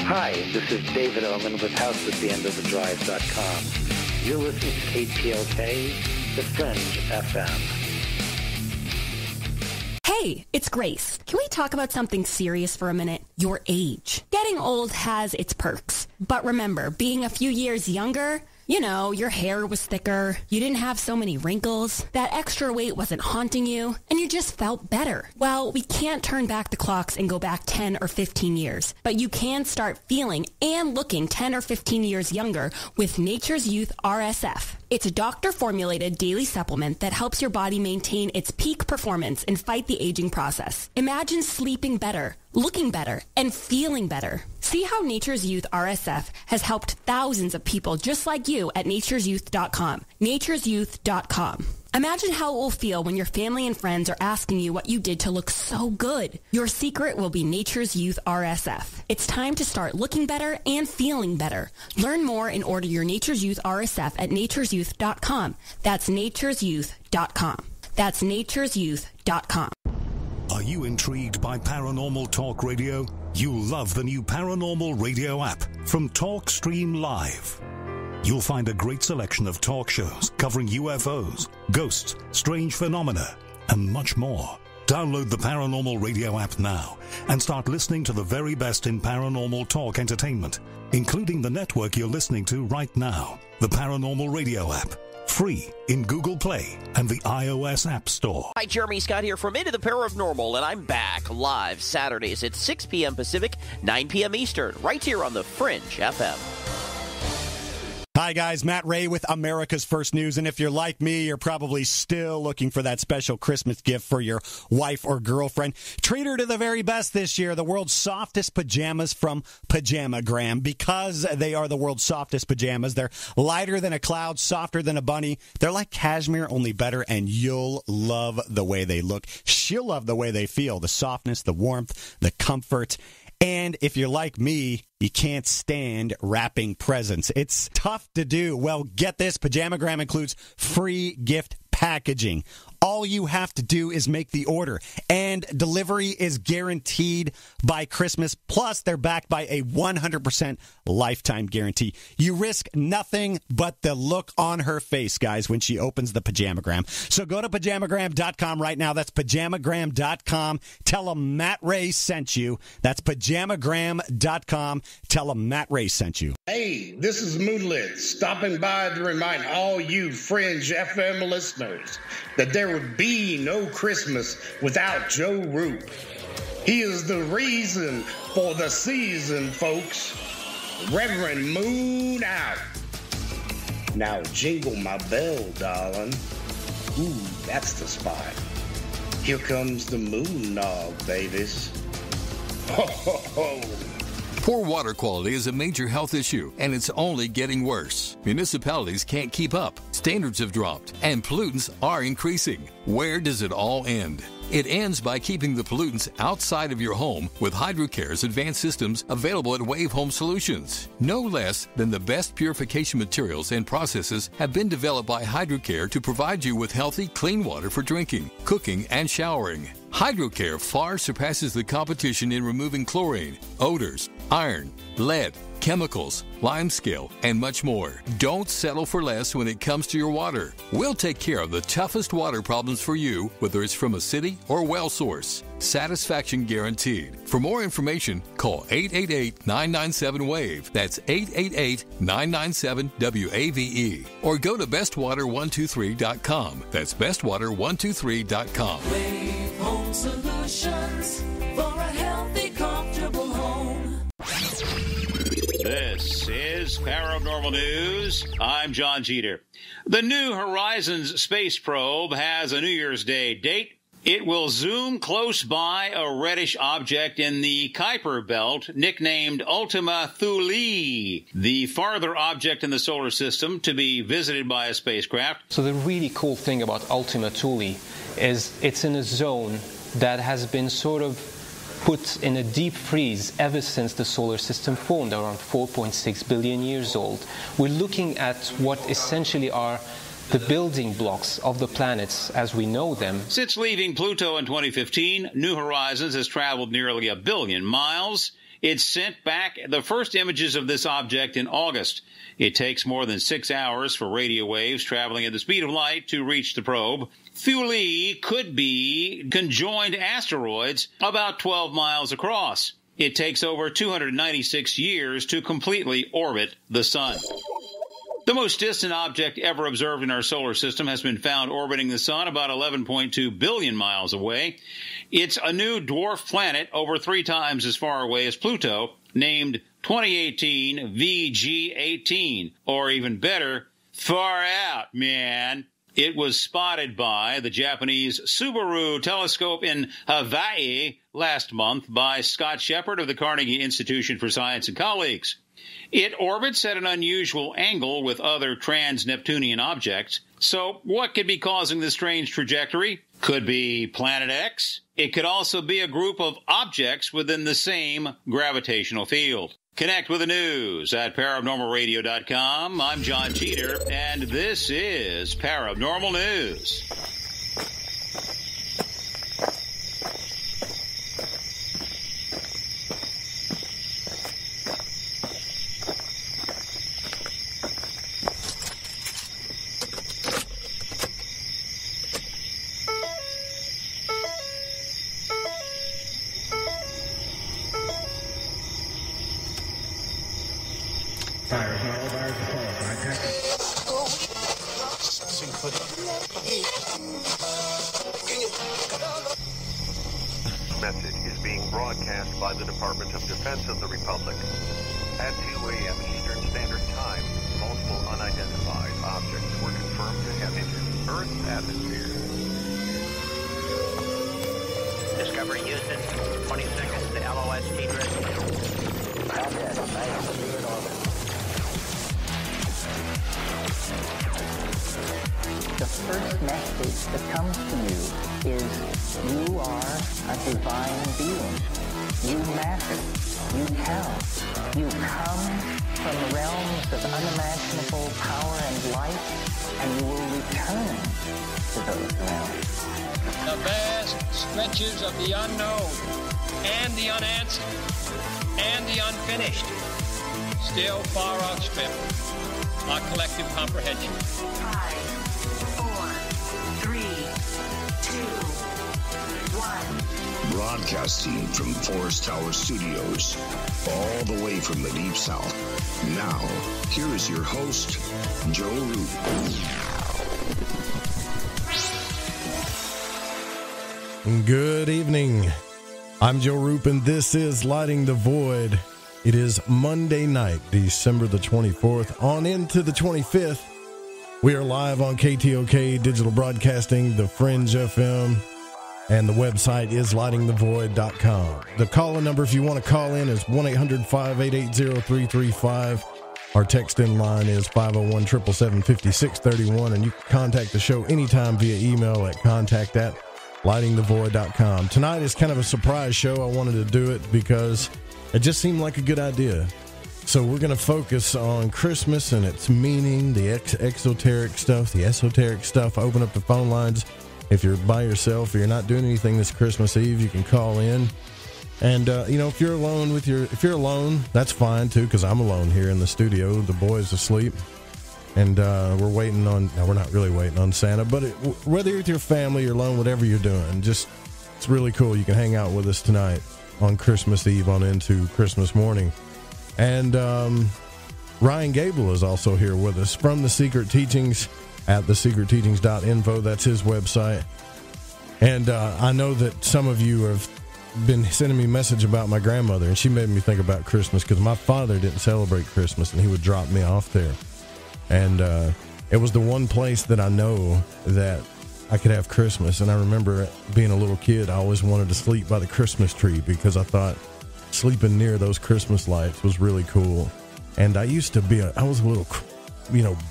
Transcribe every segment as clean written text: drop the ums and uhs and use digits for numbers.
Hi, this is David Oman with HouseAtTheEndOfTheDrive.com. You're listening to KTLK, The Fringe FM. Hey, it's Grace. Can we talk about something serious for a minute? Your age. Getting old has its perks. But remember, being a few years younger, you know, your hair was thicker, you didn't have so many wrinkles, that extra weight wasn't haunting you, and you just felt better. Well, we can't turn back the clocks and go back 10 or 15 years, but you can start feeling and looking 10 or 15 years younger with Nature's Youth RSF. It's a doctor-formulated daily supplement that helps your body maintain its peak performance and fight the aging process. Imagine sleeping better, looking better, and feeling better. See how Nature's Youth RSF has helped thousands of people just like you at nature'syouth.com. nature'syouth.com. Imagine how it will feel when your family and friends are asking you what you did to look so good. Your secret will be Nature's Youth RSF. It's time to start looking better and feeling better. Learn more and order your Nature's Youth RSF at nature'syouth.com. That's nature'syouth.com. That's nature'syouth.com. Are you intrigued by Paranormal Talk Radio? You'll love the new Paranormal Radio app from TalkStream Live. You'll find a great selection of talk shows covering UFOs, ghosts, strange phenomena, and much more. Download the Paranormal Radio app now and start listening to the very best in paranormal talk entertainment, including the network you're listening to right now. The Paranormal Radio app. Free in Google Play and the iOS App Store. Hi, Jeremy Scott here from Into the Paranormal, and I'm back live Saturdays at 6 p.m. Pacific, 9 p.m. Eastern, right here on the Fringe FM. Hi, guys. Matt Ray with America's First News. And if you're like me, you're probably still looking for that special Christmas gift for your wife or girlfriend. Treat her to the very best this year. The world's softest pajamas from Pajamagram. Because they are the world's softest pajamas, they're lighter than a cloud, softer than a bunny. They're like cashmere, only better, and you'll love the way they look. She'll love the way they feel. The softness, the warmth, the comfort. And if you're like me, you can't stand wrapping presents. It's tough to do. Well, get this. Pajamagram includes free gift packaging. All you have to do is make the order, and delivery is guaranteed by Christmas. Plus, they're backed by a 100% lifetime guarantee. You risk nothing but the look on her face, guys, when she opens the Pajamagram. So go to Pajamagram.com right now. That's Pajamagram.com. Tell them Matt Ray sent you. That's Pajamagram.com. Tell them Matt Ray sent you. Hey, this is Moonlit, stopping by to remind all you Fringe FM listeners that there would be no Christmas without Joe Roop. He is the reason for the season, folks. Reverend Moon out. Now jingle my bell, darling. Ooh, that's the spot. Here comes the moon nog, babies. Ho, ho, ho. Poor water quality is a major health issue, and it's only getting worse. Municipalities can't keep up, standards have dropped, and pollutants are increasing. Where does it all end? It ends by keeping the pollutants outside of your home with HydroCare's advanced systems available at Wave Home Solutions. No less than the best purification materials and processes have been developed by HydroCare to provide you with healthy, clean water for drinking, cooking, and showering. HydroCare far surpasses the competition in removing chlorine, odors, iron, lead, chemicals, limescale, and much more. Don't settle for less when it comes to your water. We'll take care of the toughest water problems for you, whether it's from a city or well source. Satisfaction guaranteed. For more information, call 888-997-WAVE. That's 888-997-WAVE. Or go to bestwater123.com. That's bestwater123.com. Wave Home Solutions for a healthy, comfortable home. This is Paranormal News. I'm John Jeter. The New Horizons space probe has a New Year's Day date. It will zoom close by a reddish object in the Kuiper Belt, nicknamed Ultima Thule, the farther object in the solar system to be visited by a spacecraft. So the really cool thing about Ultima Thule is it's in a zone that has been sort of put in a deep freeze ever since the solar system formed, around 4.6 billion years old. We're looking at what essentially are the building blocks of the planets as we know them. Since leaving Pluto in 2015, New Horizons has traveled nearly 1 billion miles. It sent back the first images of this object in August. It takes more than 6 hours for radio waves traveling at the speed of light to reach the probe. Thule could be conjoined asteroids about 12 miles across. It takes over 296 years to completely orbit the sun. The most distant object ever observed in our solar system has been found orbiting the sun about 11.2 billion miles away. It's a new dwarf planet over 3 times as far away as Pluto, named 2018 VG18, or even better, far out, man. It was spotted by the Japanese Subaru telescope in Hawaii last month by Scott Shepard of the Carnegie Institution for Science and colleagues. It orbits at an unusual angle with other trans-Neptunian objects. So what could be causing this strange trajectory? Could be Planet X. It could also be a group of objects within the same gravitational field. Connect with the news at paranormalradio.com. I'm John Cheater, and this is Paranormal News. Message is being broadcast by the Department of Defense of the Republic. At 2 a.m. Eastern Standard Time, multiple unidentified objects were confirmed to have entered Earth's atmosphere. Discovery Houston, 20 seconds to LOS T-Drift. Contact, nice to be in orbit. The first message that comes to you is you are a divine being. You matter. You count. You come from realms of unimaginable power and light, and you will return to those realms. The vast stretches of the unknown and the unanswered and the unfinished still far outstrip our collective comprehension. 5, 4, 3, 2, 1. Broadcasting from Forest Tower Studios, all the way from the Deep South. Now, here is your host, Joe Root. Good evening. I'm Joe Roop, and this is Lighting the Void. It is Monday night, December the 24th, on into the 25th. We are live on KTOK Digital Broadcasting, The Fringe FM, and the website is lightingthevoid.com. The call-in number, if you want to call in, is 1-800-588-0335. Our text-in line is 501-777-5631, and you can contact the show anytime via email at contact@lightingthevoid.com. Tonight is kind of a surprise show. I wanted to do it because it just seemed like a good idea. So we're going to focus on Christmas and its meaning, the exoteric stuff, the esoteric stuff. Open up the phone lines. If you're by yourself or you're not doing anything this Christmas Eve, you can call in. And, if you're alone if you're alone, that's fine too, because I'm alone here in the studio. The boy's asleep. And we're waiting on, no, we're not really waiting on Santa, but whether you're with your family or alone, whatever you're doing, it's really cool. You can hang out with us tonight on Christmas Eve on into Christmas morning. And Ryan Gable is also here with us from The Secret Teachings at thesecretteachings.info. That's his website. And I know that some of you have been sending me a message about my grandmother, and she made me think about Christmas because my father didn't celebrate Christmas, and he would drop me off there. And it was the one place that I know that I could have Christmas. And I remember being a little kid, I always wanted to sleep by the Christmas tree because I thought sleeping near those Christmas lights was really cool. And I used to be, I was a little,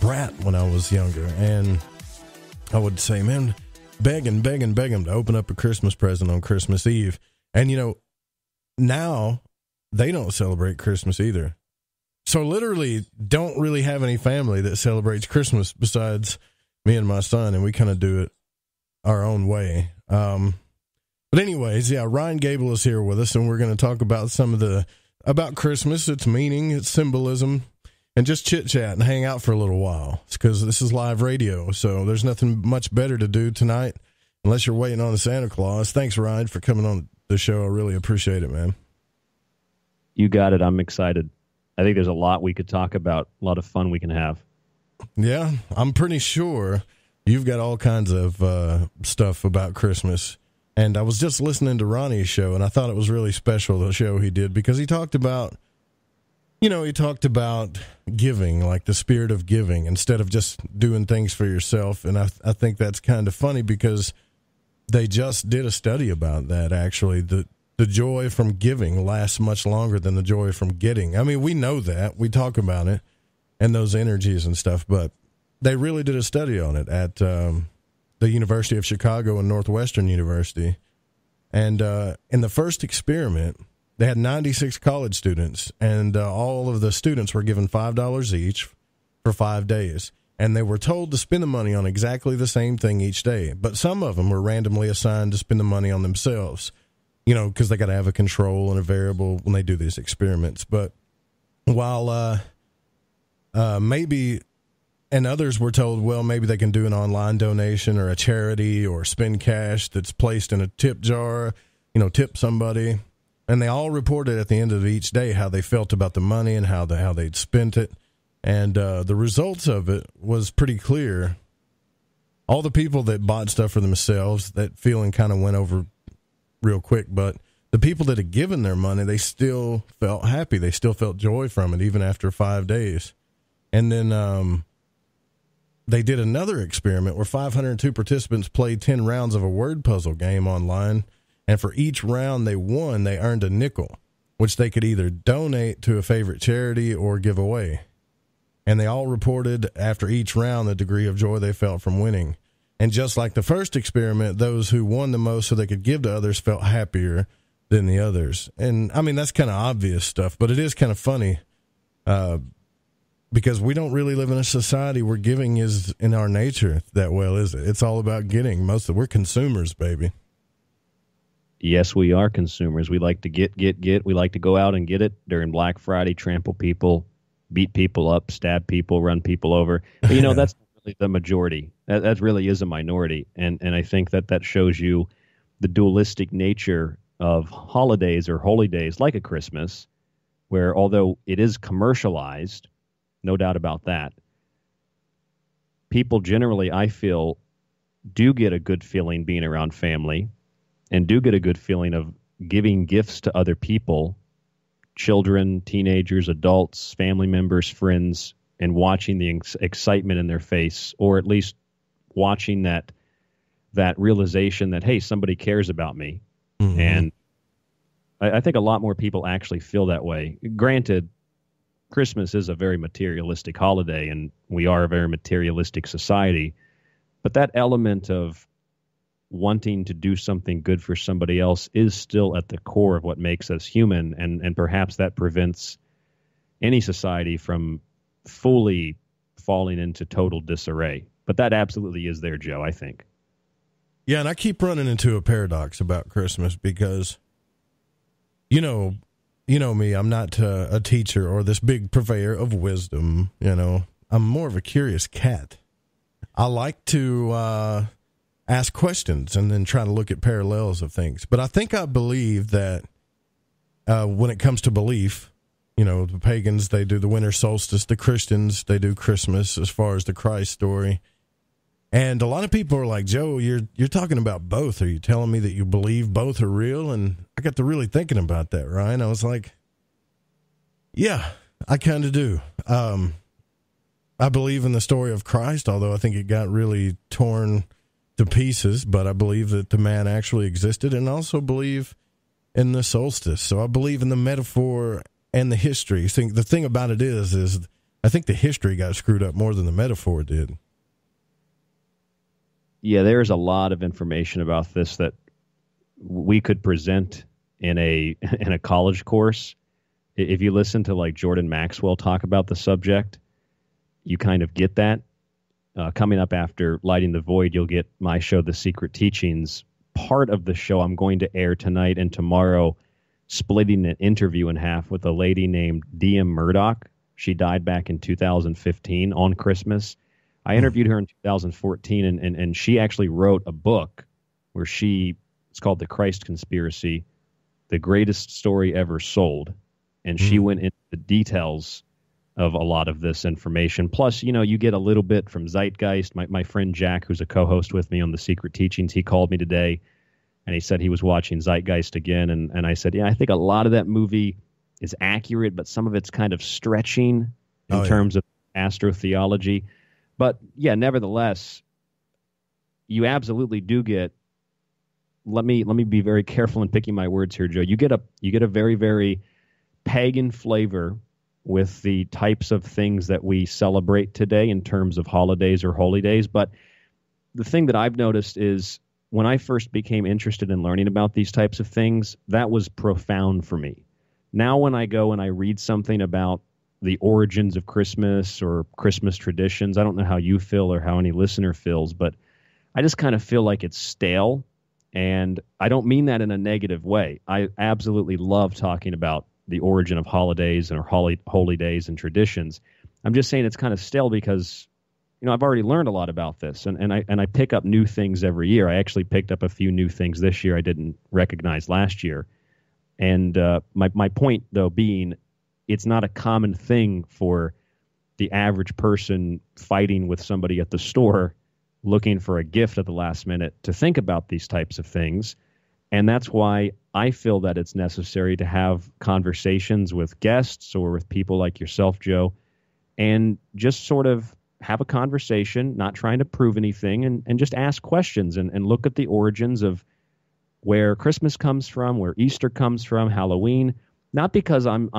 brat when I was younger. And I would say, man, beg them to open up a Christmas present on Christmas Eve. And, now they don't celebrate Christmas either. So literally don't really have any family that celebrates Christmas besides me and my son, and we kind of do it our own way. But anyways, yeah, Ryan Gable is here with us, and we're going to talk about some of the about Christmas, its meaning, its symbolism, and just chit-chat and hang out for a little while. It's because this is live radio, so there's nothing much better to do tonight unless you're waiting on the Santa Claus. Thanks, Ryan, for coming on the show. I really appreciate it, man. You got it. I'm excited. I think there's a lot we could talk about, a lot of fun we can have. Yeah, I'm pretty sure you've got all kinds of stuff about Christmas. And I was just listening to Ronnie's show, and I thought it was really special, the show he did, because he talked about, giving, like the spirit of giving, instead of just doing things for yourself. And I think that's kind of funny because they just did a study about that, actually. The joy from giving lasts much longer than the joy from getting. I mean, we know that. We talk about it and those energies and stuff, but they really did a study on it at the University of Chicago and Northwestern University. And in the first experiment, they had 96 college students, and all of the students were given $5 each for 5 days. And they were told to spend the money on exactly the same thing each day. But some of them were randomly assigned to spend the money on themselves, because they got to have a control and a variable when they do these experiments. But while maybe, and others were told, well, maybe they can do an online donation or a charity or spend cash that's placed in a tip jar, tip somebody. And they all reported at the end of each day how they felt about the money and how they'd spent it. And the results of it was pretty clear. All the people that bought stuff for themselves, that feeling kind of went over real quick, but the people that had given their money, they still felt happy. They still felt joy from it, even after 5 days. And then they did another experiment where 502 participants played 10 rounds of a word puzzle game online, and for each round they won, they earned a nickel, which they could either donate to a favorite charity or give away. And they all reported after each round the degree of joy they felt from winning. And just like the first experiment, those who won the most so they could give to others felt happier than the others. And, I mean, that's kind of obvious stuff, but it is kind of funny because we don't really live in a society where giving is in our nature that well, is it? It's all about getting. We're consumers, baby. Yes, we are consumers. We like to get. We like to go out and get it during Black Friday, trample people, beat people up, stab people, run people over. But, that's really the majority. That really is a minority. And I think that shows you the dualistic nature of holidays or holy days like a Christmas, where although it is commercialized, no doubt about that, people generally, I feel, do get a good feeling being around family and do get a good feeling of giving gifts to other people, children, teenagers, adults, family members, friends, and watching the excitement in their face, or at least watching that realization that, hey, somebody cares about me. Mm-hmm. And I think a lot more people actually feel that way. Granted, Christmas is a very materialistic holiday, and we are a very materialistic society, but that element of wanting to do something good for somebody else is still at the core of what makes us human, and perhaps that prevents any society from fully falling into total disarray. But that absolutely is there, Joe, I think. Yeah, and I keep running into a paradox about Christmas because, you know me, I'm not a teacher or this big purveyor of wisdom, I'm more of a curious cat. I like to ask questions and then try to look at parallels of things. But I think I believe that when it comes to belief, the pagans, they do the winter solstice. The Christians, they do Christmas as far as the Christ story. And a lot of people are like, Joe, you're talking about both. Are you telling me that you believe both are real? And I got to really thinking about that, Ryan. I was like, yeah, I kind of do. I believe in the story of Christ, although I think it got really torn to pieces. But I believe that the man actually existed, and also believe in the solstice. So I believe in the metaphor and the history. The thing about it is I think the history got screwed up more than the metaphor did. Yeah, there's a lot of information about this that we could present in a college course. If you listen to like Jordan Maxwell talk about the subject, you kind of get that. Coming up after Lighting the Void, you'll get my show, The Secret Teachings. Part of the show I'm going to air tonight and tomorrow splitting an interview in half with a lady named Diem Murdoch. She died back in 2015 on Christmas. I interviewed her in 2014, and she actually wrote a book where it's called The Christ Conspiracy, the greatest story ever sold. And she went into the details of a lot of this information. Plus, you get a little bit from Zeitgeist. My friend Jack, who's a co-host with me on The Secret Teachings, he called me today, and he said he was watching Zeitgeist again. And I said, yeah, I think a lot of that movie is accurate, but some of it's kind of stretching in terms of astrotheology. But yeah, nevertheless, you absolutely do get. Let me be very careful in picking my words here, Joe. You get a very, very pagan flavor with the types of things that we celebrate today in terms of holidays or holy days. But the thing that I've noticed is when I first became interested in learning about these types of things, that was profound for me. Now when I go and I read something about the origins of Christmas or Christmas traditions, I don't know how you feel or how any listener feels, but I just kind of feel like it's stale. And I don't mean that in a negative way. I absolutely love talking about the origin of holidays or holy days and traditions. I'm just saying it's kind of stale because, I've already learned a lot about this, and I pick up new things every year. I actually picked up a few new things this year I didn't recognize last year. And my point, though, being it's not a common thing for the average person fighting with somebody at the store looking for a gift at the last minute to think about these types of things. And that's why I feel that it's necessary to have conversations with guests or with people like yourself, Joe, and just sort of have a conversation, not trying to prove anything, and just ask questions and look at the origins of where Christmas comes from, where Easter comes from, Halloween. Not because I'm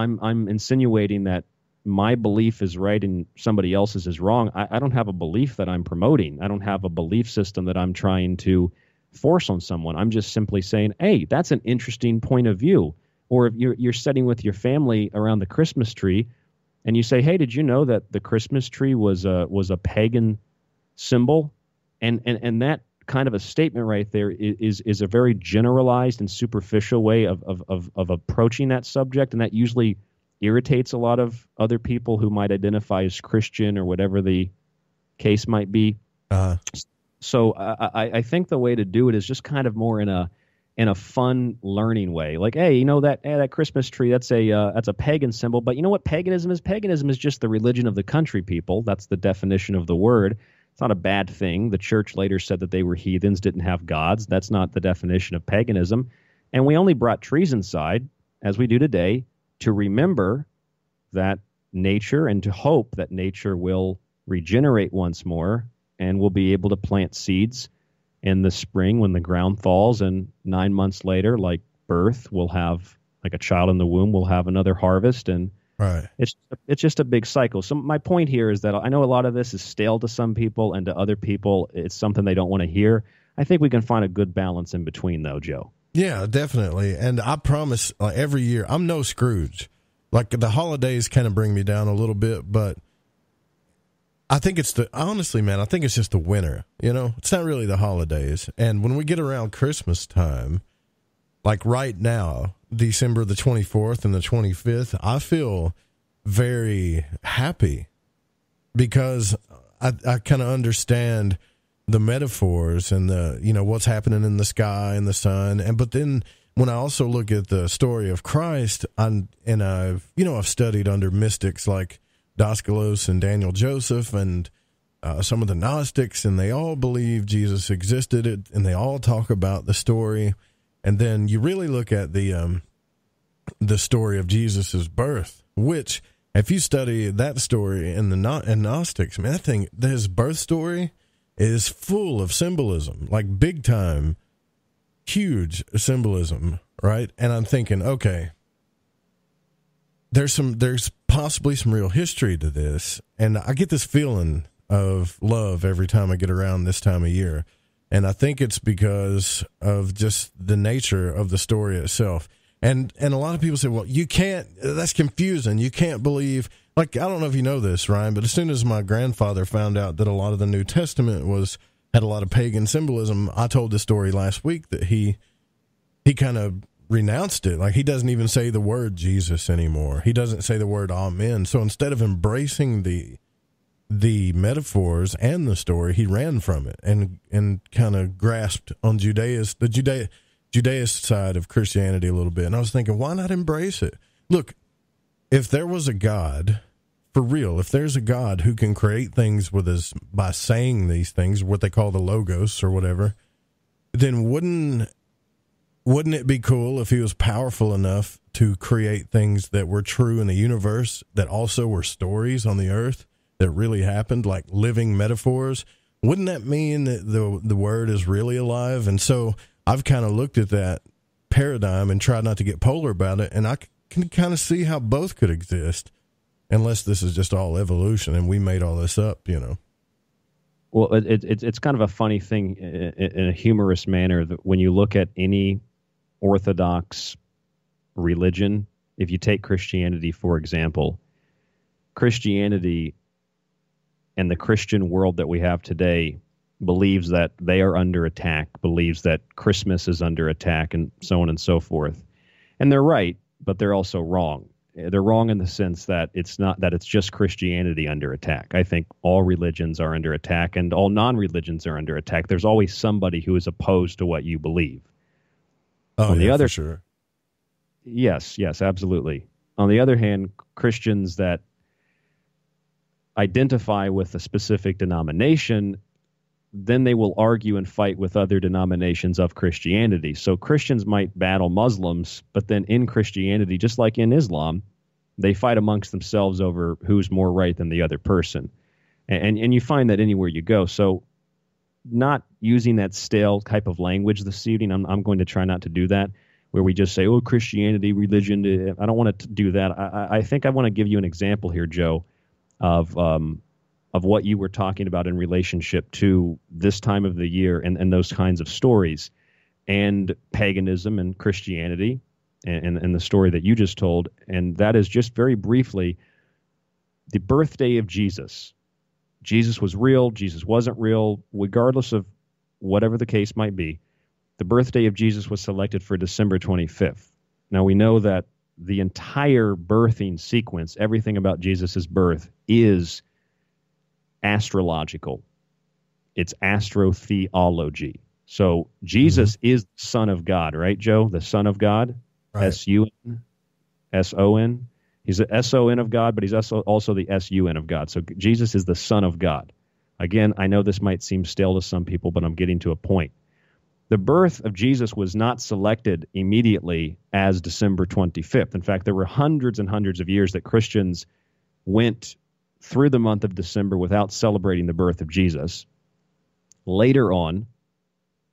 insinuating that my belief is right and somebody else's is wrong. I don't have a belief that I'm promoting. I don't have a belief system that I'm trying to force on someone. I'm just simply saying, hey, that's an interesting point of view. Or if you're sitting with your family around the Christmas tree and you say, hey, did you know that the Christmas tree was a pagan symbol? And that kind of a statement right there is a very generalized and superficial way of approaching that subject. And that usually irritates a lot of other people who might identify as Christian or whatever the case might be. So I think the way to do it is just kind of more in a fun learning way. Like, hey, that Christmas tree, that's a pagan symbol. But you know what paganism is? Paganism is just the religion of the country people. That's the definition of the word. It's not a bad thing. The church later said that they were heathens, didn't have gods. That's not the definition of paganism. And we only brought trees inside, as we do today, to remember that nature and to hope that nature will regenerate once more and we'll be able to plant seeds in the spring when the ground thaws, and 9 months later, like birth, we'll have, like a child in the womb, we'll have another harvest, and right. It's just a big cycle. So my point here is that I know a lot of this is stale to some people, and to other people it's something they don't want to hear. I think we can find a good balance in between, though, Joe. Yeah, definitely. And I promise, every year, I'm no Scrooge. Like, the holidays kind of bring me down a little bit, but I think honestly, man, I think it's just the winter, It's not really the holidays. And when we get around Christmas time, like right now, December the 24th and the 25th, I feel very happy because I kind of understand the metaphors and what's happening in the sky and the sun. But then when I also look at the story of Christ, I've studied under mystics like Daskalos and Daniel Joseph and some of the Gnostics, and they all believe Jesus existed, and they all talk about the story. And then you really look at the story of Jesus's birth, which, if you study that story in the Gnostics, man, his birth story is full of symbolism, like big time, huge symbolism, right? And I'm thinking, okay, there's possibly some real history to this, and I get this feeling of love every time I get around this time of year. And I think it's because of just the nature of the story itself. And a lot of people say, well, that's confusing. You can't believe, like, I don't know if you know this, Ryan, but as soon as my grandfather found out that a lot of the New Testament had a lot of pagan symbolism, I told this story last week that he kind of renounced it. Like, he doesn't even say the word Jesus anymore. He doesn't say the word amen. So instead of embracing the metaphors and the story, he ran from it and kind of grasped on the Judaist side of Christianity a little bit. And I was thinking, why not embrace it? Look, if there was a God, for real, if there's a God who can create things by saying these things, what they call the logos or whatever, then wouldn't it be cool if he was powerful enough to create things that were true in the universe that also were stories on the earth that really happened, like living metaphors? Wouldn't that mean that the word is really alive? And so I've kind of looked at that paradigm and tried not to get polar about it, and I can kind of see how both could exist, unless this is just all evolution and we made all this up, you know. Well, it's kind of a funny thing in a humorous manner that when you look at any Orthodox religion, if you take Christianity, for example, Christianity and the Christian world that we have today believes that they are under attack, believes that Christmas is under attack, and so on and so forth. And they're right, but they're also wrong. They're wrong in the sense that it's not that it's just Christianity under attack. I think all religions are under attack, and all non-religions are under attack. There's always somebody who is opposed to what you believe. Oh, yeah, for sure. Yes, absolutely. On the other hand, Christians that identify with a specific denomination, then they will argue and fight with other denominations of Christianity. So Christians might battle Muslims, but then in Christianity, just like in Islam, they fight amongst themselves over who's more right than the other person. And you find that anywhere you go. So not using that stale type of language this evening, I'm going to try not to do that, where we just say, oh, Christianity, religion. I don't want to do that. I think I want to give you an example here, Joe, of what you were talking about in relationship to this time of the year and those kinds of stories, and paganism and Christianity and the story that you just told. And that is just very briefly the birthday of Jesus. Jesus was real, Jesus wasn't real, regardless of whatever the case might be. The birthday of Jesus was selected for December 25th. Now we know that the entire birthing sequence, everything about Jesus' birth, is astrological. It's astrotheology. So Jesus is the Son of God, right, Joe? The Son of God, right. S-U-N, S-O-N. He's the S-O-N of God, but he's also the S-U-N of God. So Jesus is the Son of God. Again, I know this might seem stale to some people, but I'm getting to a point. The birth of Jesus was not selected immediately as December 25th. In fact, there were hundreds and hundreds of years that Christians went through the month of December without celebrating the birth of Jesus. Later on,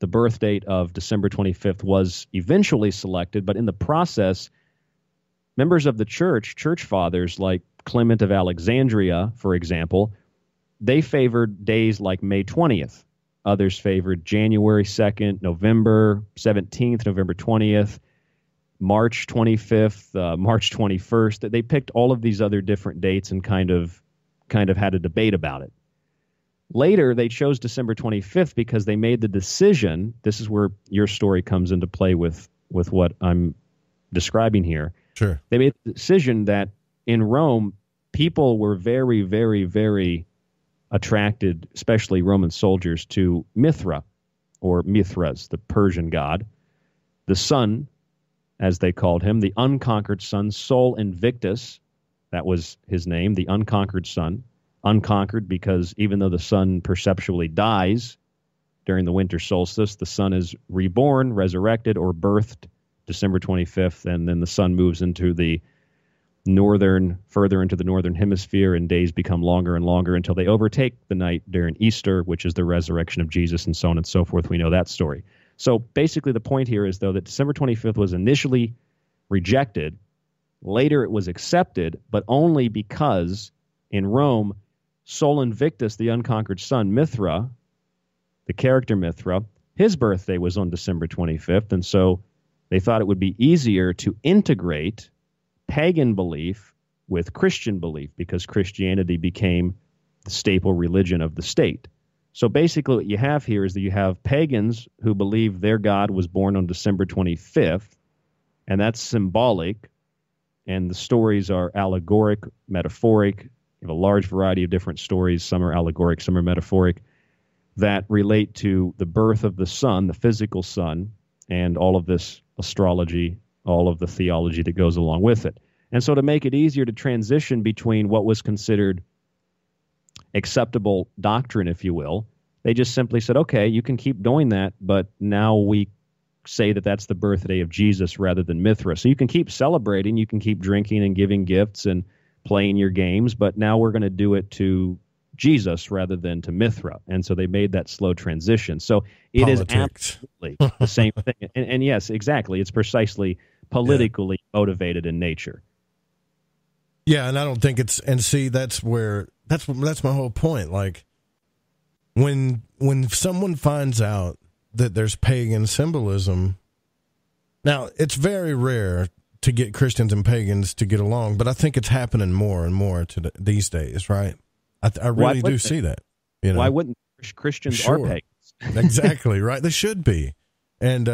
the birth date of December 25th was eventually selected, but in the process, members of the church fathers like Clement of Alexandria, for example, they favored days like May 20th. Others favored January 2nd, November 17th, November 20th, March 25th, March 21st. They picked all of these other different dates and kind of had a debate about it. Later, they chose December 25th because they made the decision. This is where your story comes into play with what I'm describing here. Sure. They made the decision that in Rome, people were very, very, very attracted, especially Roman soldiers, to Mithra, or Mithras, the Persian god, the sun, as they called him, the unconquered sun, Sol Invictus, that was his name, the unconquered sun. Unconquered because even though the sun perceptually dies during the winter solstice, the sun is reborn, resurrected, or birthed December 25th, and then the sun moves into the further into the northern hemisphere, and days become longer and longer until they overtake the night during Easter, which is the resurrection of Jesus, and so on and so forth. We know that story. So basically the point here is, though, that December 25th was initially rejected. Later it was accepted, but only because in Rome, Sol Invictus, the unconquered sun, Mithra, the character Mithra, his birthday was on December 25th, and so they thought it would be easier to integrate pagan belief with Christian belief because Christianity became the staple religion of the state. So basically what you have here is that you have pagans who believe their God was born on December 25th, And that's symbolic, and the stories are allegoric, metaphoric. You have a large variety of different stories. Some are allegoric, some are metaphoric, that relate to the birth of the sun, the physical sun, and all of this astrology, all of the theology that goes along with it. And so to make it easier to transition between what was considered acceptable doctrine, if you will, they just simply said, okay, you can keep doing that, but now we say that that's the birthday of Jesus rather than Mithra. So you can keep celebrating, you can keep drinking and giving gifts and playing your games, but now we're going to do it to Jesus rather than to Mithra. And so they made that slow transition. So it Politics. Is absolutely the same thing. And yes, exactly. It's precisely politically motivated in nature. Yeah, and I don't think it's, and see, that's my whole point. Like, when someone finds out that there's pagan symbolism, now it's very rare to get Christians and pagans to get along, but I think it's happening more and more these days, right? I really do see that. You know? Why wouldn't Christians are pagans? Exactly, right? They should be. And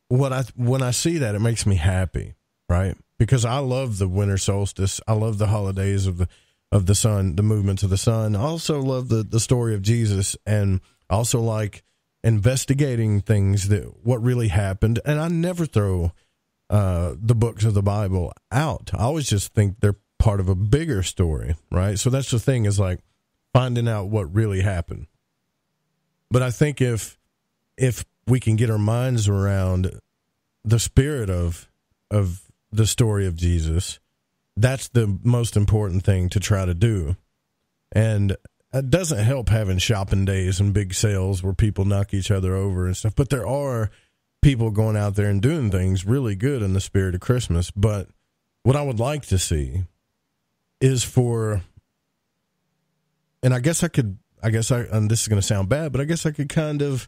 when I see that, it makes me happy, right? Because I love the winter solstice. I love the holidays of the sun, the movements of the sun. I also love the story of Jesus, and I also like investigating things, what really happened. And I never throw the books of the Bible out. I always just think they're part of a bigger story, right? So that's the thing, is like finding out what really happened. But I think if we can get our minds around the spirit of the story of Jesus, that's the most important thing to try to do. And it doesn't help having shopping days and big sales where people knock each other over and stuff, but there are people going out there and doing things really good in the spirit of Christmas. But what I would like to see is and and this is going to sound bad, but I guess I could kind of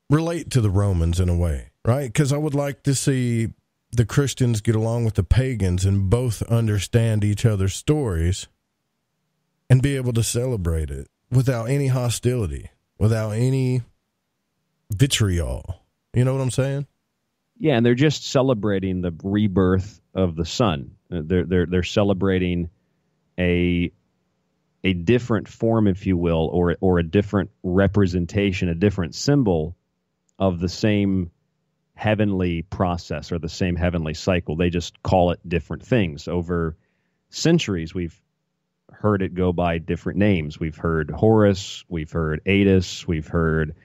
relate to the Romans in a way, right? Because I would like to see the Christians get along with the pagans and both understand each other's stories and be able to celebrate it without any hostility, without any vitriol. You know what I'm saying? Yeah, and they're just celebrating the rebirth of the sun. They're celebrating a different form, if you will, or a different representation, a different symbol of the same heavenly process or the same heavenly cycle. They just call it different things. Over centuries, we've heard it go by different names. We've heard Horus, we've heard Adis, we've heard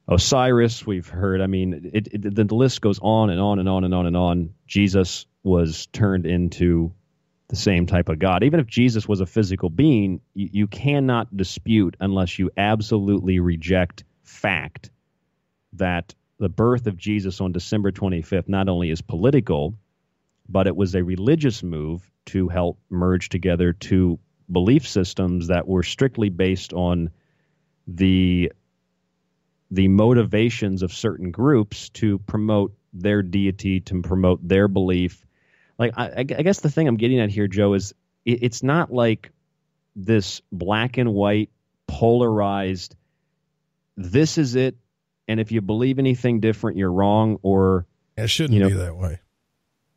Osiris, we've heard, the list goes on and on and on and on and on. Jesus was turned into the same type of God. Even if Jesus was a physical being, you cannot dispute, unless you absolutely reject fact, that the birth of Jesus on December 25th not only is political, but it was a religious move to help merge together two belief systems that were strictly based on the motivations of certain groups to promote their deity, to promote their belief. Like, I guess the thing I'm getting at here, Joe, is it's not like this black and white, polarized, this is it, and if you believe anything different, you're wrong, or... It shouldn't be that way.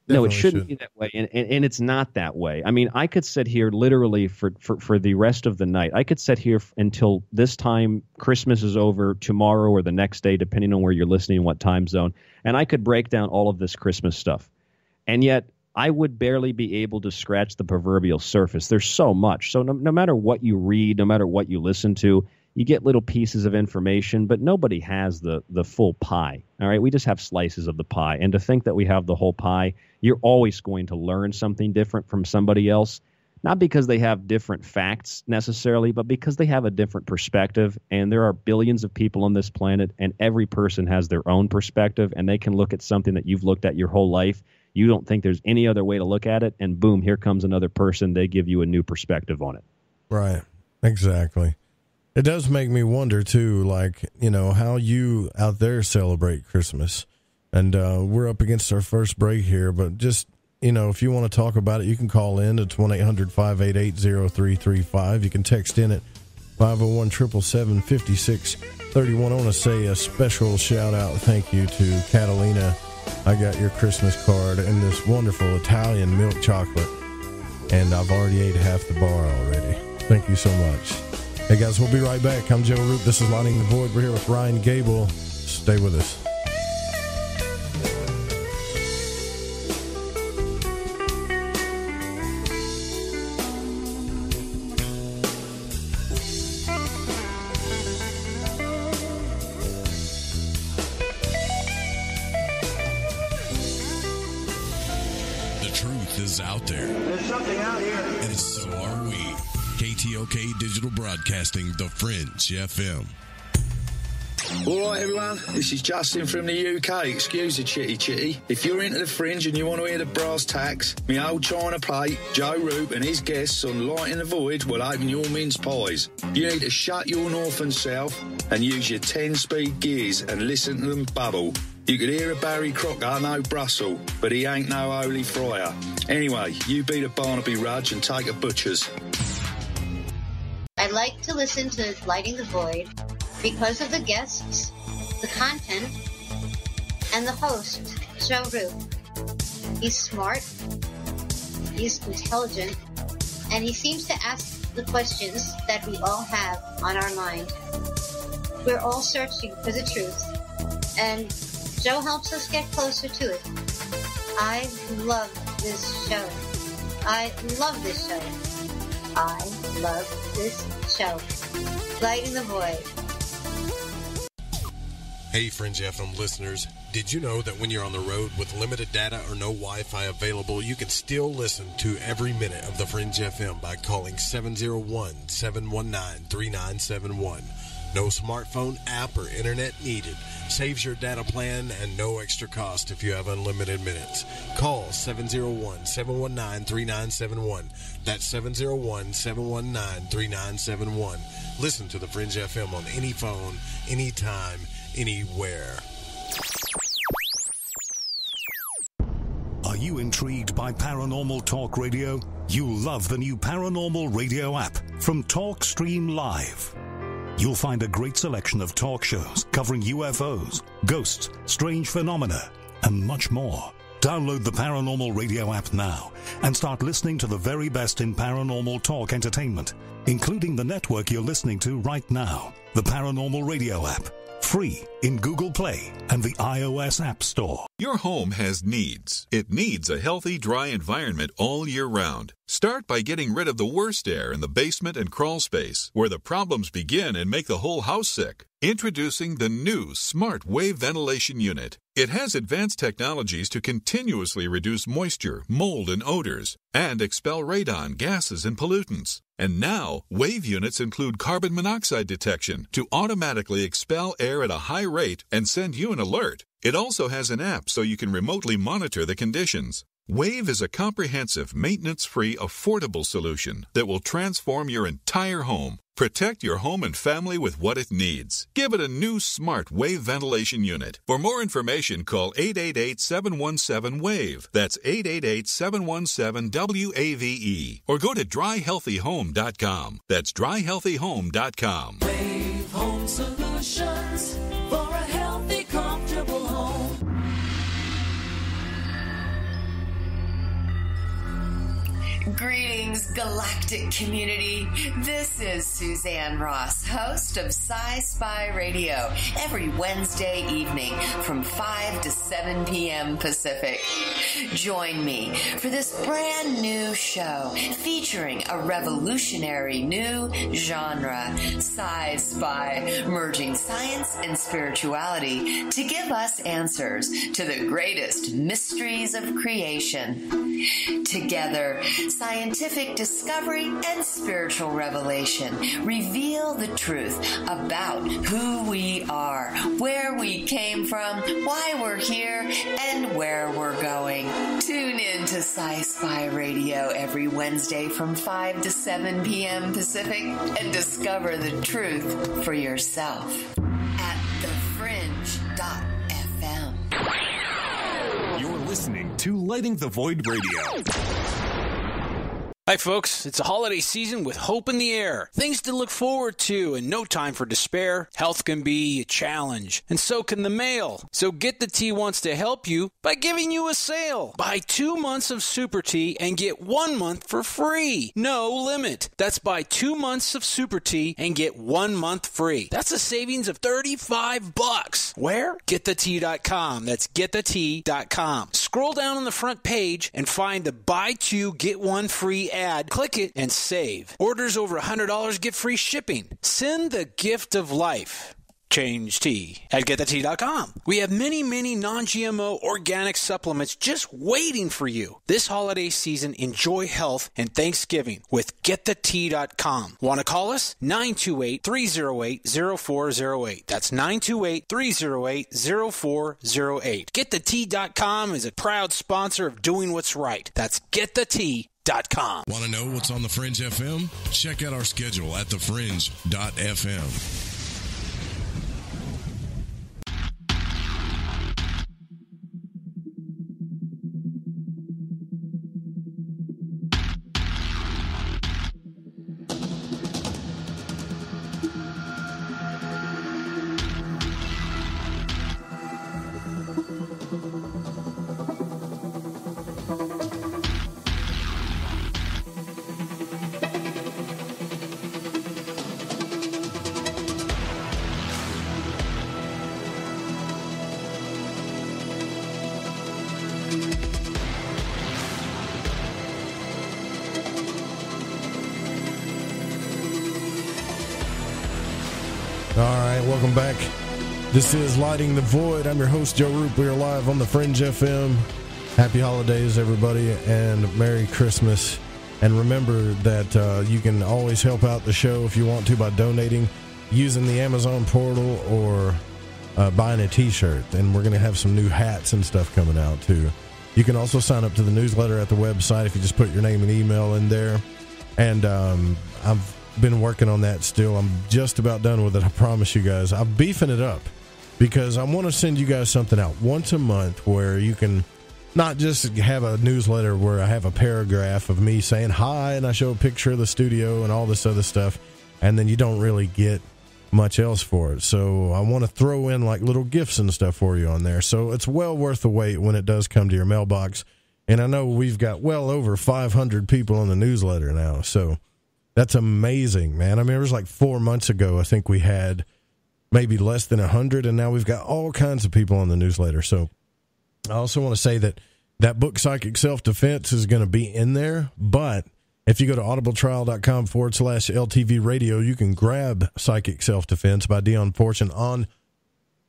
No, it shouldn't be that way, and it's not that way. I mean, I could sit here literally for the rest of the night. I could sit here until this time, Christmas is over, tomorrow or the next day, depending on where you're listening and what time zone, and I could break down all of this Christmas stuff. And yet, I would barely be able to scratch the proverbial surface. There's so much. So no matter what you read, no matter what you listen to, you get little pieces of information, but nobody has the full pie. All right, we just have slices of the pie. And to think that we have the whole pie, you're always going to learn something different from somebody else, not because they have different facts necessarily, but because they have a different perspective. And there are billions of people on this planet, and every person has their own perspective, and they can look at something that you've looked at your whole life. You don't think there's any other way to look at it, and boom, here comes another person. They give you a new perspective on it. Right, exactly. It does make me wonder, too, like, how you out there celebrate Christmas. And we're up against our first break here, but just, if you want to talk about it, you can call in at 1-800-588-0335. You can text in at 501-777-5631. I want to say a special shout-out thank you to Catalina I got your Christmas card and this wonderful Italian milk chocolate, and I've already ate half the bar already. Thank you so much. Hey guys, we'll be right back. I'm Joe Roop. This is Lighting the Void. We're here with Ryan Gable. Stay with us. Out there. There's something out here. And so are we. KTOK Digital Broadcasting, The Fringe FM. All right, everyone. This is Justin from the UK. Excuse the chitty. If you're into the Fringe and you want to hear the brass tacks, me old China plate, Joe Roop and his guests on Lighting the Void will open your mince pies. You need to shut your north and south and use your 10-speed gears and listen to them bubble. You could hear a Barry Crocker, no Brussels, but he ain't no holy friar. Anyway, you be the Barnaby Rudge and take a butcher's. I like to listen to Lighting the Void because of the guests, the content, and the host, Joe Roop. He's smart, he's intelligent, and he seems to ask the questions that we all have on our mind. We're all searching for the truth, and Joe helps us get closer to it. I love this show. I love this show. I love this show. Lighting the Void. Hey, Fringe FM listeners. Did you know that when you're on the road with limited data or no Wi-Fi available, you can still listen to every minute of the Fringe FM by calling 701-719-3971. No smartphone, app, or internet needed. Saves your data plan and no extra cost if you have unlimited minutes. Call 701-719-3971. That's 701-719-3971. Listen to the Fringe FM on any phone, anytime, anywhere. Are you intrigued by Paranormal Talk Radio? You'll love the new Paranormal Radio app from TalkStream Live. You'll find a great selection of talk shows covering UFOs, ghosts, strange phenomena, and much more. Download the Paranormal Radio app now and start listening to the very best in paranormal talk entertainment, including the network you're listening to right now, the Paranormal Radio app. Free in Google Play and the iOS App Store. Your home has needs. It needs a healthy, dry environment all year round. Start by getting rid of the worst air in the basement and crawl space, where the problems begin and make the whole house sick. Introducing the new Smart Wave Ventilation Unit. It has advanced technologies to continuously reduce moisture, mold, and odors, and expel radon, gases, and pollutants. And now, Wave units include carbon monoxide detection to automatically expel air at a high rate and send you an alert. It also has an app so you can remotely monitor the conditions. Wave is a comprehensive, maintenance-free, affordable solution that will transform your entire home. Protect your home and family with what it needs. Give it a new Smart Wave Ventilation Unit. For more information, call 888-717-WAVE. That's 888-717-WAVE. Or go to dryhealthyhome.com. That's dryhealthyhome.com. Wave Home Solutions for a healthy, comfortable home. Greetings, galactic community. This is Suzanne Ross, host of Sci-Spy Radio, every Wednesday evening from 5 to 7 p.m. Pacific. Join me for this brand new show featuring a revolutionary new genre, Sci-Spy, merging science and spirituality to give us answers to the greatest mysteries of creation. Together, scientific discovery and spiritual revelation reveal the truth about who we are, where we came from, why we're here, and where we're going. Tune in to Sci-Spy Radio every Wednesday from 5 to 7 p.m. Pacific and discover the truth for yourself at thefringe.fm. You're listening to Lighting the Void Radio. Hi folks, it's a holiday season with hope in the air. Things to look forward to and no time for despair. Health can be a challenge, and so can the mail. So Get the Tea wants to help you by giving you a sale. Buy 2 months of Super Tea and get 1 month for free. No limit. That's buy 2 months of Super Tea and get 1 month free. That's a savings of $35. Where? GetTheTea.com. That's GetTheTea.com. Scroll down on the front page and find the buy 2, get 1 free ad. Click it and save. Orders over $100 get free shipping. Send the gift of life. Change tea at GetTheTea.com. We have many non-GMO organic supplements just waiting for you. This holiday season, enjoy health and Thanksgiving with GetTheTea.com. Want to call us? 928-308-0408. That's 928-308-0408. GetTheTea.com is a proud sponsor of Doing What's Right. That's GetTheTea.com. Want to know what's on The Fringe FM? Check out our schedule at thefringe.fm. Welcome back. This is Lighting the Void. I'm your host, Joe Roop. We are live on the Fringe FM. Happy holidays, everybody, and Merry Christmas. And remember that you can always help out the show if you want to by donating using the Amazon portal or buying a t-shirt. And we're going to have some new hats and stuff coming out, too. You can also sign up to the newsletter at the website if you just put your name and email in there. And I've been working on that still. I'm just about done with it, I promise you guys. I'm beefing it up because I want to send you guys something out once a month where you can not just have a newsletter where I have a paragraph of me saying hi and I show a picture of the studio and all this other stuff, and then you don't really get much else for it. So I want to throw in like little gifts and stuff for you on there. So it's well worth the wait when it does come to your mailbox. And I know we've got well over 500 people on the newsletter now, so that's amazing, man. I mean, it was like 4 months ago, I think we had maybe less than 100, and now we've got all kinds of people on the newsletter. So I also want to say that book, Psychic Self-Defense, is going to be in there, but if you go to audibletrial.com/LTV radio, you can grab Psychic Self-Defense by Dion Fortune on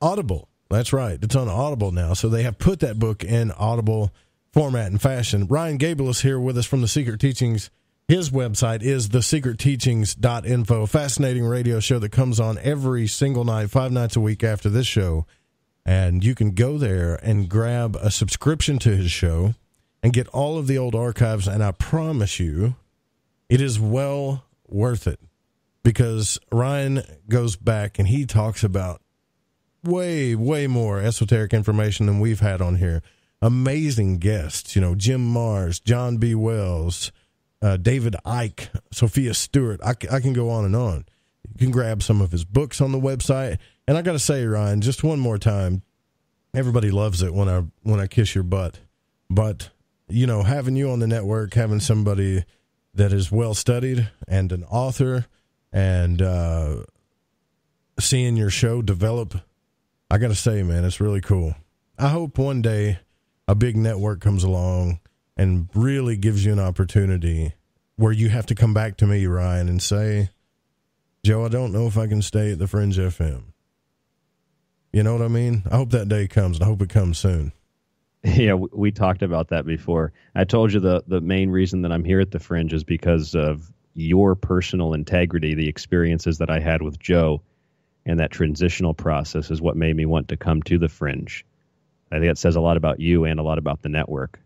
Audible. That's right. It's on Audible now. So they have put that book in Audible format and fashion. Ryan Gable is here with us from The Secret Teachings. His website is thesecretteachings.info, a fascinating radio show that comes on every single night, 5 nights a week after this show. And you can go there and grab a subscription to his show and get all of the old archives. And I promise you, it is well worth it because Ryan goes back and he talks about way more esoteric information than we've had on here. Amazing guests, Jim Mars, John B. Wells, David Icke, Sophia Stewart. I can go on and on. You can grab some of his books on the website. And I got to say, Ryan, just one more time, everybody loves it when I kiss your butt. But, having you on the network, having somebody that is well-studied and an author and seeing your show develop, I got to say, man, it's really cool. I hope one day a big network comes along and really gives you an opportunity where you have to come back to me, Ryan, and say, Joe, I don't know if I can stay at the Fringe FM. You know what I mean? I hope that day comes, and I hope it comes soon. Yeah, we talked about that before. I told you the main reason that I'm here at the Fringe is because of your personal integrity. The experiences that I had with Joe and that transitional process is what made me want to come to the Fringe. I think it says a lot about you and a lot about the network.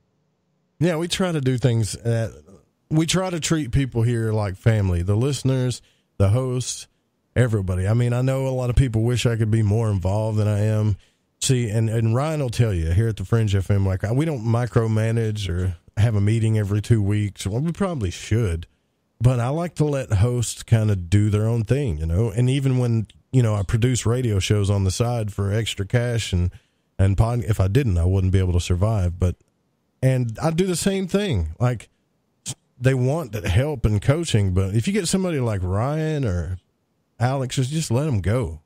Yeah, we try to do things. We try to treat people here like family. The listeners, the hosts, everybody. I mean, I know a lot of people wish I could be more involved than I am. See, and Ryan will tell you here at the Fringe FM, like we don't micromanage or have a meeting every 2 weeks. Well, we probably should. But I like to let hosts kind of do their own thing, And even when, I produce radio shows on the side for extra cash and if I didn't, I wouldn't be able to survive. And I do the same thing. Like, they want help and coaching, but if you get somebody like Ryan or Alex, just let them go,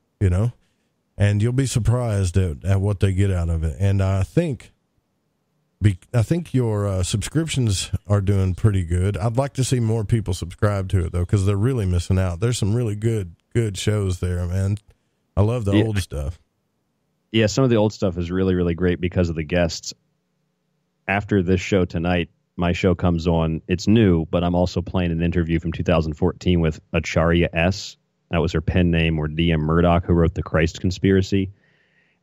and you'll be surprised at what they get out of it. And I think your subscriptions are doing pretty good. I'd like to see more people subscribe to it, though, because they're really missing out. There's some really good shows there, man. I love the old stuff. Yeah, some of the old stuff is really, really great because of the guests. After this show tonight, my show comes on. It's new, but I'm also playing an interview from 2014 with Acharya S. That was her pen name, or D.M. Murdoch, who wrote The Christ Conspiracy.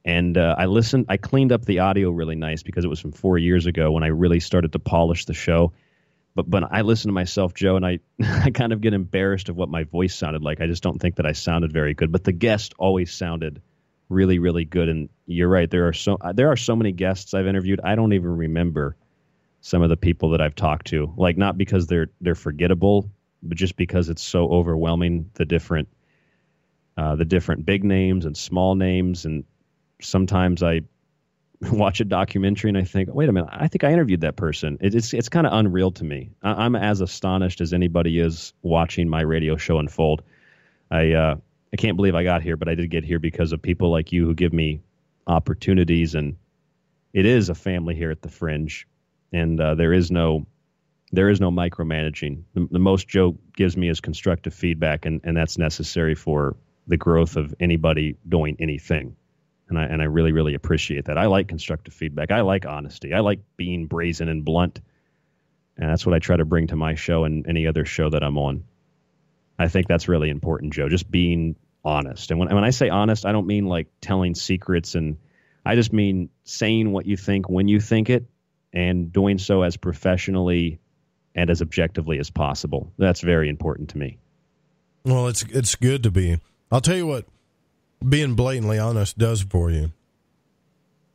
And I cleaned up the audio really nice because it was from 4 years ago when I really started to polish the show. But I listen to myself, Joe, and I kind of get embarrassed of what my voice sounded like. I just don't think that I sounded very good. But the guest always sounded really, really good. And you're right, there are so many guests I've interviewed. I don't even remember some of the people that I've talked to. Like, not because they're forgettable, but just because it's so overwhelming, the different big names and small names. And sometimes I watch a documentary and I think, wait a minute, I think I interviewed that person. It's kind of unreal to me. I'm as astonished as anybody is watching my radio show unfold. I can't believe I got here, but I did get here because of people like you who give me opportunities, and it is a family here at the Fringe, and there is no micromanaging. The most Joe gives me is constructive feedback, and that's necessary for the growth of anybody doing anything. And I really, really appreciate that. I like constructive feedback. I like honesty. I like being brazen and blunt. And that's what I try to bring to my show and any other show that I'm on. I think that's really important, Joe, just being honest. And when I say honest, I don't mean like telling secrets, and I just mean saying what you think when you think it and doing so as professionally and as objectively as possible. That's very important to me. Well, it's good to be. I'll tell you what being blatantly honest does for you.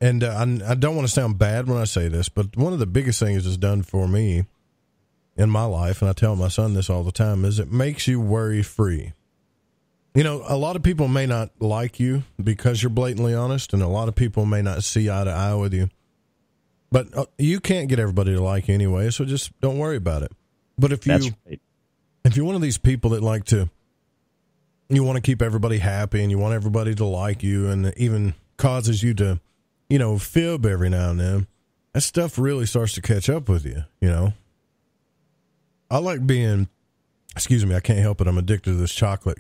And I don't want to sound bad when I say this, but one of the biggest things it's done for me in my life, and I tell my son this all the time, is it makes you worry-free. A lot of people may not like you because you're blatantly honest, and a lot of people may not see eye to eye with you. But you can't get everybody to like you anyway, so just don't worry about it. But if you're one of these people that you want to keep everybody happy and you want everybody to like you, and it even causes you to, fib every now and then, that stuff really starts to catch up with you, I like being, excuse me, I can't help it, I'm addicted to this chocolate.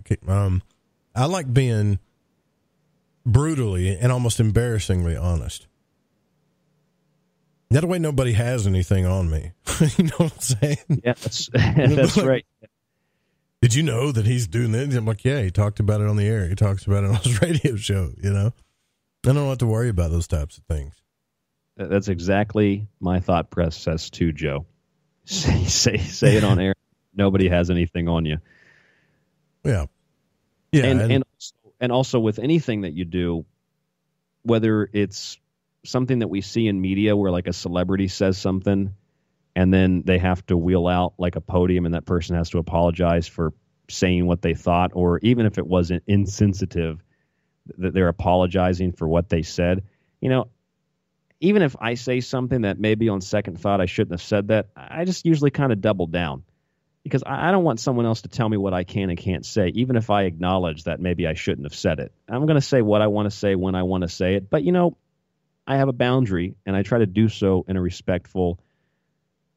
I like being brutally and almost embarrassingly honest. That way nobody has anything on me. You know what I'm saying? Yeah, that's right. Did you know that he's doing this? I'm like, yeah, he talked about it on the air. He talks about it on his radio show, I don't have to worry about those types of things. That's exactly my thought process too, Joe. Say it on air. Nobody has anything on you. Yeah. Yeah. And also with anything that you do, whether it's something that we see in media where like a celebrity says something and then they have to wheel out like a podium and that person has to apologize for saying what they thought, or even if it wasn't insensitive, that they're apologizing for what they said. Even if I say something that maybe on second thought I shouldn't have said that, I just usually kind of double down, because I don't want someone else to tell me what I can and can't say, even if I acknowledge that maybe I shouldn't have said it. I'm going to say what I want to say when I want to say it, but I have a boundary, and I try to do so in a respectful,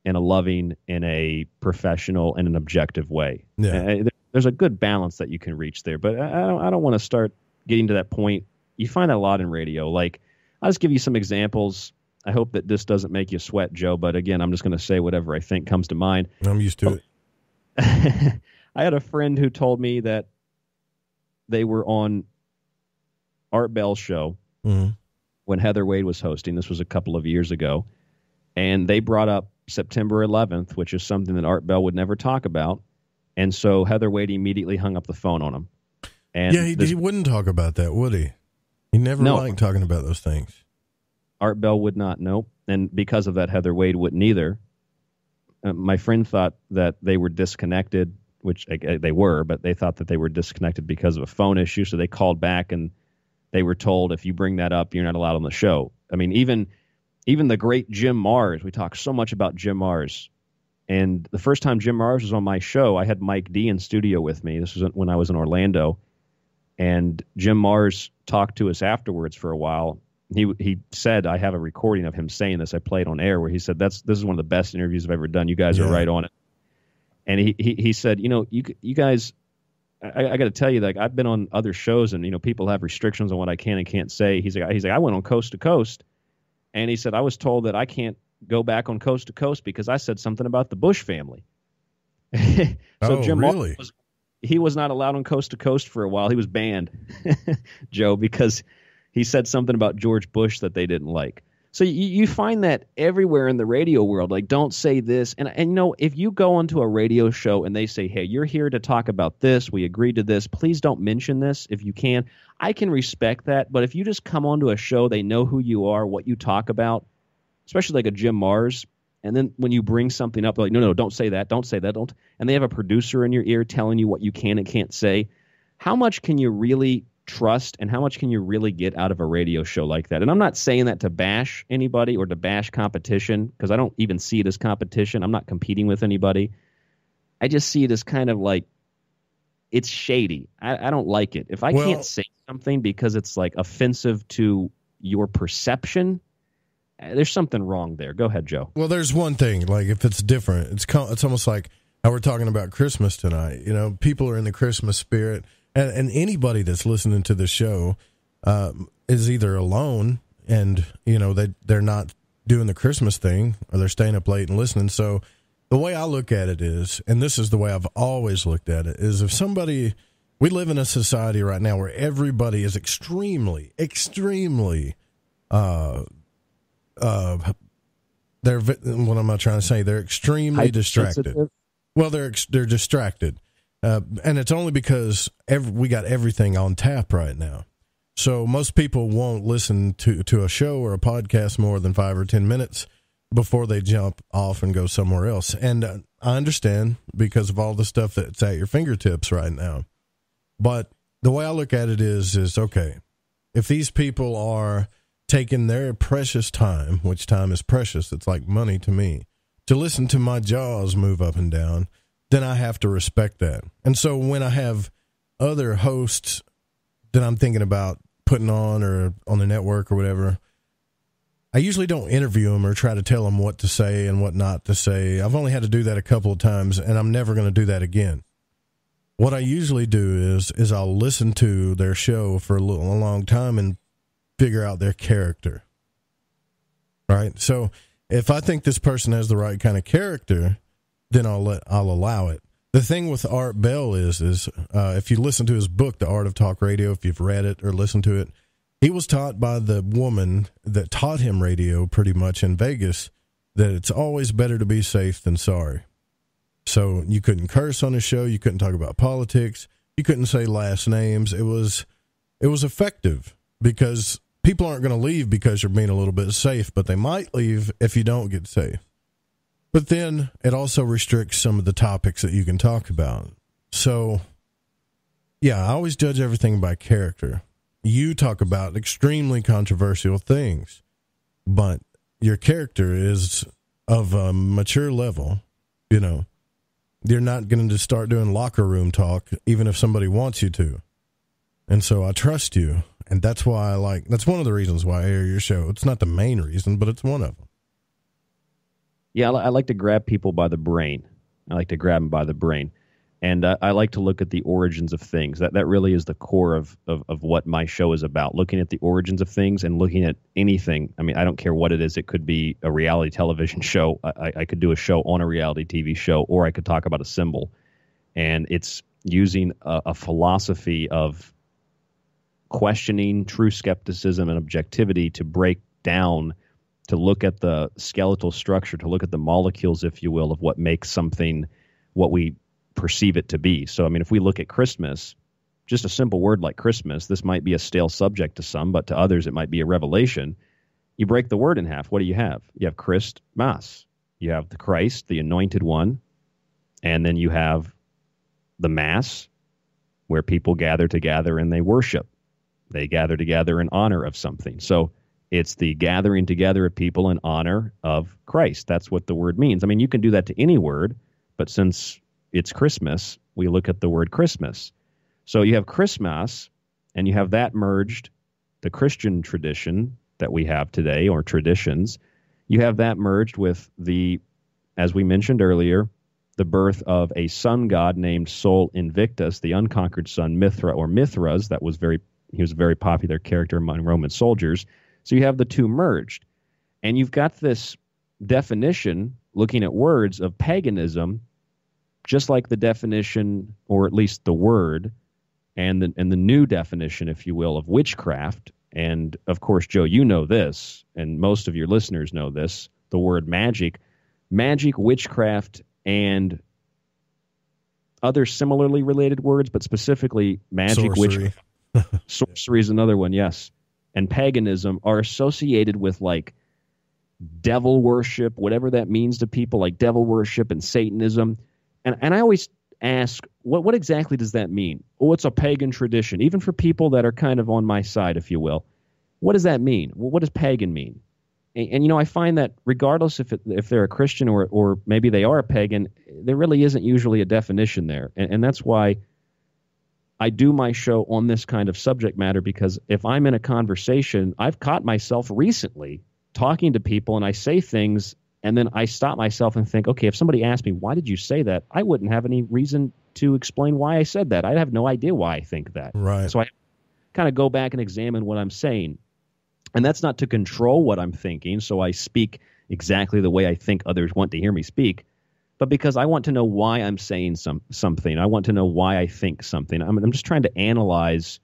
in a loving, in a professional, and an objective way. Yeah. There's a good balance that you can reach there, but I don't want to start getting to that point. You find that a lot in radio. Like, I'll just give you some examples. I hope that this doesn't make you sweat, Joe, but again, I'm just going to say whatever I think comes to mind. I'm used to it. I had a friend who told me that they were on Art Bell's show when Heather Wade was hosting. This was a couple of years ago. And they brought up September 11th, which is something that Art Bell would never talk about. And so Heather Wade immediately hung up the phone on him. And he wouldn't talk about that, would he? He never liked talking about those things. Art Bell would not, nope. And because of that, Heather Wade wouldn't either. my friend thought that they were disconnected, which they were, but they thought that they were disconnected because of a phone issue. So they called back and they were told, if you bring that up, you're not allowed on the show. I mean, even the great Jim Mars, we talk so much about Jim Mars. And the first time Jim Mars was on my show, I had Mike D in studio with me. This was when I was in Orlando. And Jim Mars talked to us afterwards for a while. He said, I have a recording of him saying this. I played on air where he said, this is one of the best interviews I've ever done. You guys are right on it. And he said, you guys, I got to tell you, like, I've been on other shows and, people have restrictions on what I can and can't say. He's like, I went on Coast to Coast. And he said, I was told that I can't go back on Coast to Coast because I said something about the Bush family. So Jim really? He was not allowed on Coast to Coast for a while. He was banned, Joe, because he said something about George Bush that they didn't like. So you find that everywhere in the radio world, like, don't say this. And if you go onto a radio show and they say, hey, you're here to talk about this, we agreed to this, please don't mention this if you can. I can respect that. But if you just come onto a show, they know who you are, what you talk about, especially like a Jim Mars. And then when you bring something up, like, no, don't say that, don't. And they have a producer in your ear telling you what you can and can't say. How much can you really trust and how much can you really get out of a radio show like that? And I'm not saying that to bash anybody or to bash competition, because I don't even see it as competition. I'm not competing with anybody. I just see it as kind of like, it's shady. I don't like it. If I can't say something because it's like offensive to your perception, there's something wrong there. Go ahead, Joe. Well, there's one thing, like, if it's different, it's almost like how we're talking about Christmas tonight. People are in the Christmas spirit. And anybody that's listening to the show is either alone and, they're not doing the Christmas thing or they're staying up late and listening. So the way I look at it is, and this is the way I've always looked at it, is if somebody, we live in a society right now where everybody is extremely, what am I trying to say? They're extremely distracted. Well, they're distracted. And it's only because we got everything on tap right now. So most people won't listen to a show or a podcast more than 5 or 10 minutes before they jump off and go somewhere else. And I understand because of all the stuff that's at your fingertips right now. But the way I look at it is okay, if these people are taking their precious time, which time is precious, it's like money to me, to listen to my jaws move up and down, then I have to respect that. And so when I have other hosts that I'm thinking about putting on or on the network or whatever, I usually don't interview them or try to tell them what to say and what not to say. I've only had to do that a couple of times, and I'm never going to do that again. What I usually do is I'll listen to their show for a long time and figure out their character. Right? So if I think this person has the right kind of character, then I'll allow it. The thing with Art Bell is if you listen to his book, The Art of Talk Radio, if you've read it or listened to it, he was taught by the woman that taught him radio pretty much in Vegas that it's always better to be safe than sorry. So you couldn't curse on his show. You couldn't talk about politics. You couldn't say last names. It was effective because people aren't going to leave because you're being a little bit safe, but they might leave if you don't get safe. But then it also restricts some of the topics that you can talk about. So, yeah, I always judge everything by character. You talk about extremely controversial things, but your character is of a mature level. You're not going to start doing locker room talk, even if somebody wants you to. And so I trust you. And that's why that's one of the reasons why I air your show. It's not the main reason, but it's one of them. Yeah, I like to grab people by the brain. I like to grab them by the brain. And I like to look at the origins of things. That really is the core of what my show is about, looking at the origins of things and looking at anything. I mean, I don't care what it is. It could be a reality television show. I could do a show on a reality TV show, or I could talk about a symbol. And it's using a philosophy of questioning true skepticism and objectivity to break down, to look at the skeletal structure, to look at the molecules, if you will, of what makes something what we perceive it to be. So, I mean, if we look at Christmas, just a simple word like Christmas, this might be a stale subject to some, but to others it might be a revelation. You break the word in half. What do you have? You have Christ, Mas. You have the Christ, the anointed one, and then you have the Mass, where people gather together and they worship. They gather together in honor of something. So it's the gathering together of people in honor of Christ. That's what the word means. I mean, you can do that to any word, but since it's Christmas, we look at the word Christmas. So you have Christmas, and you have that merged, the Christian tradition that we have today, or traditions. You have that merged with the, as we mentioned earlier, the birth of a sun god named Sol Invictus, the unconquered sun, Mithra or Mithras. He was a very popular character among Roman soldiers. So you have the two merged. And you've got this definition, looking at words, of paganism, just like the definition, or at least the word, and the new definition, if you will, of witchcraft. And, of course, Joe, you know this, and most of your listeners know this, the word magic. Magic, witchcraft, and other similarly related words, but specifically magic, sorcery. Sorcery is another one, yes. And paganism are associated with, like, devil worship, whatever that means to people, like devil worship and Satanism. And I always ask, what exactly does that mean? Oh, it's a pagan tradition, even for people that are kind of on my side, if you will. What does that mean? Well, what does pagan mean? And you know, I find that regardless if they're a Christian or maybe they are a pagan, there really isn't usually a definition there. And that's why I do my show on this kind of subject matter, because if I'm in a conversation, I've caught myself recently talking to people and I say things and then I stop myself and think, okay, if somebody asked me, why did you say that? I wouldn't have any reason to explain why I said that. I'd have no idea why I think that. Right. So I kind of go back and examine what I'm saying. And that's not to control what I'm thinking, so I speak exactly the way I think others want to hear me speak, but because I want to know why I'm saying something. I want to know why I think something. I'm just trying to analyze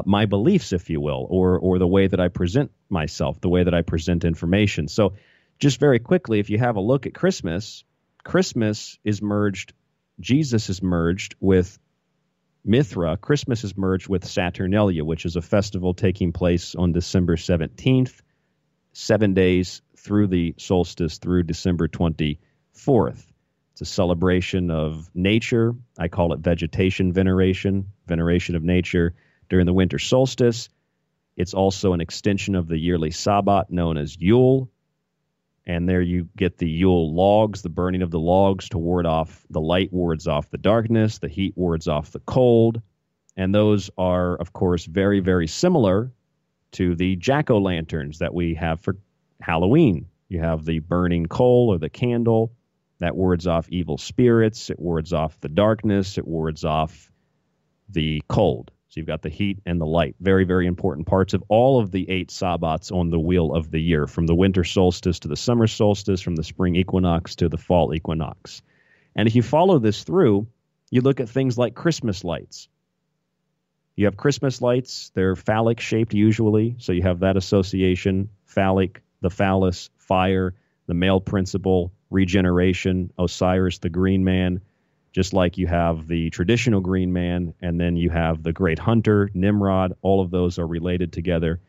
my beliefs, if you will, or the way that I present myself, the way that I present information. So just very quickly, if you have a look at Christmas, Christmas is merged, Jesus is merged with Mithra. Christmas is merged with Saturnalia, which is a festival taking place on December 17th, 7 days through the solstice through December 24th. It's a celebration of nature. I call it vegetation veneration of nature during the winter solstice. It's also an extension of the yearly Sabbat known as Yule. And there you get the Yule logs, the burning of the logs to ward off the light, wards off the darkness, the heat wards off the cold. And those are, of course, very, very similar to the jack-o'-lanterns that we have for Halloween. You have the burning coal or the candle that wards off evil spirits. It wards off the darkness. It wards off the cold. So you've got the heat and the light. Very, very important parts of all of the 8 Sabbats on the wheel of the year, from the winter solstice to the summer solstice, from the spring equinox to the fall equinox. And if you follow this through, you look at things like Christmas lights. You have Christmas lights. They're phallic-shaped usually, so you have that association, phallic, the phallus, fire, the male principle, regeneration, Osiris, the green man, just like you have the traditional green man, and then you have the great hunter, Nimrod. All of those are related together.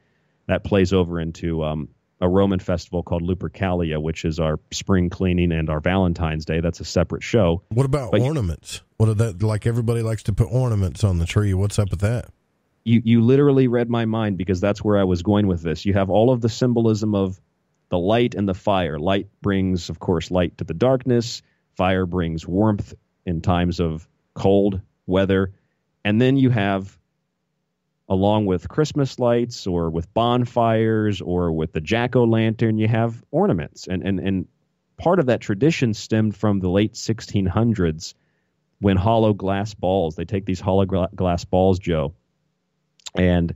That plays over into a Roman festival called Lupercalia, which is our spring cleaning and our Valentine's Day. That's a separate show. What about ornaments? What are that? Like, everybody likes to put ornaments on the tree. What's up with that? You literally read my mind, because that's where I was going with this. You have all of the symbolism of the light and the fire. Light brings, of course, light to the darkness. Fire brings warmth in times of cold weather. And then you have, along with Christmas lights or with bonfires or with the jack-o'-lantern, you have ornaments. And part of that tradition stemmed from the late 1600s, when hollow glass balls, they take these hollow glass balls, Joe, and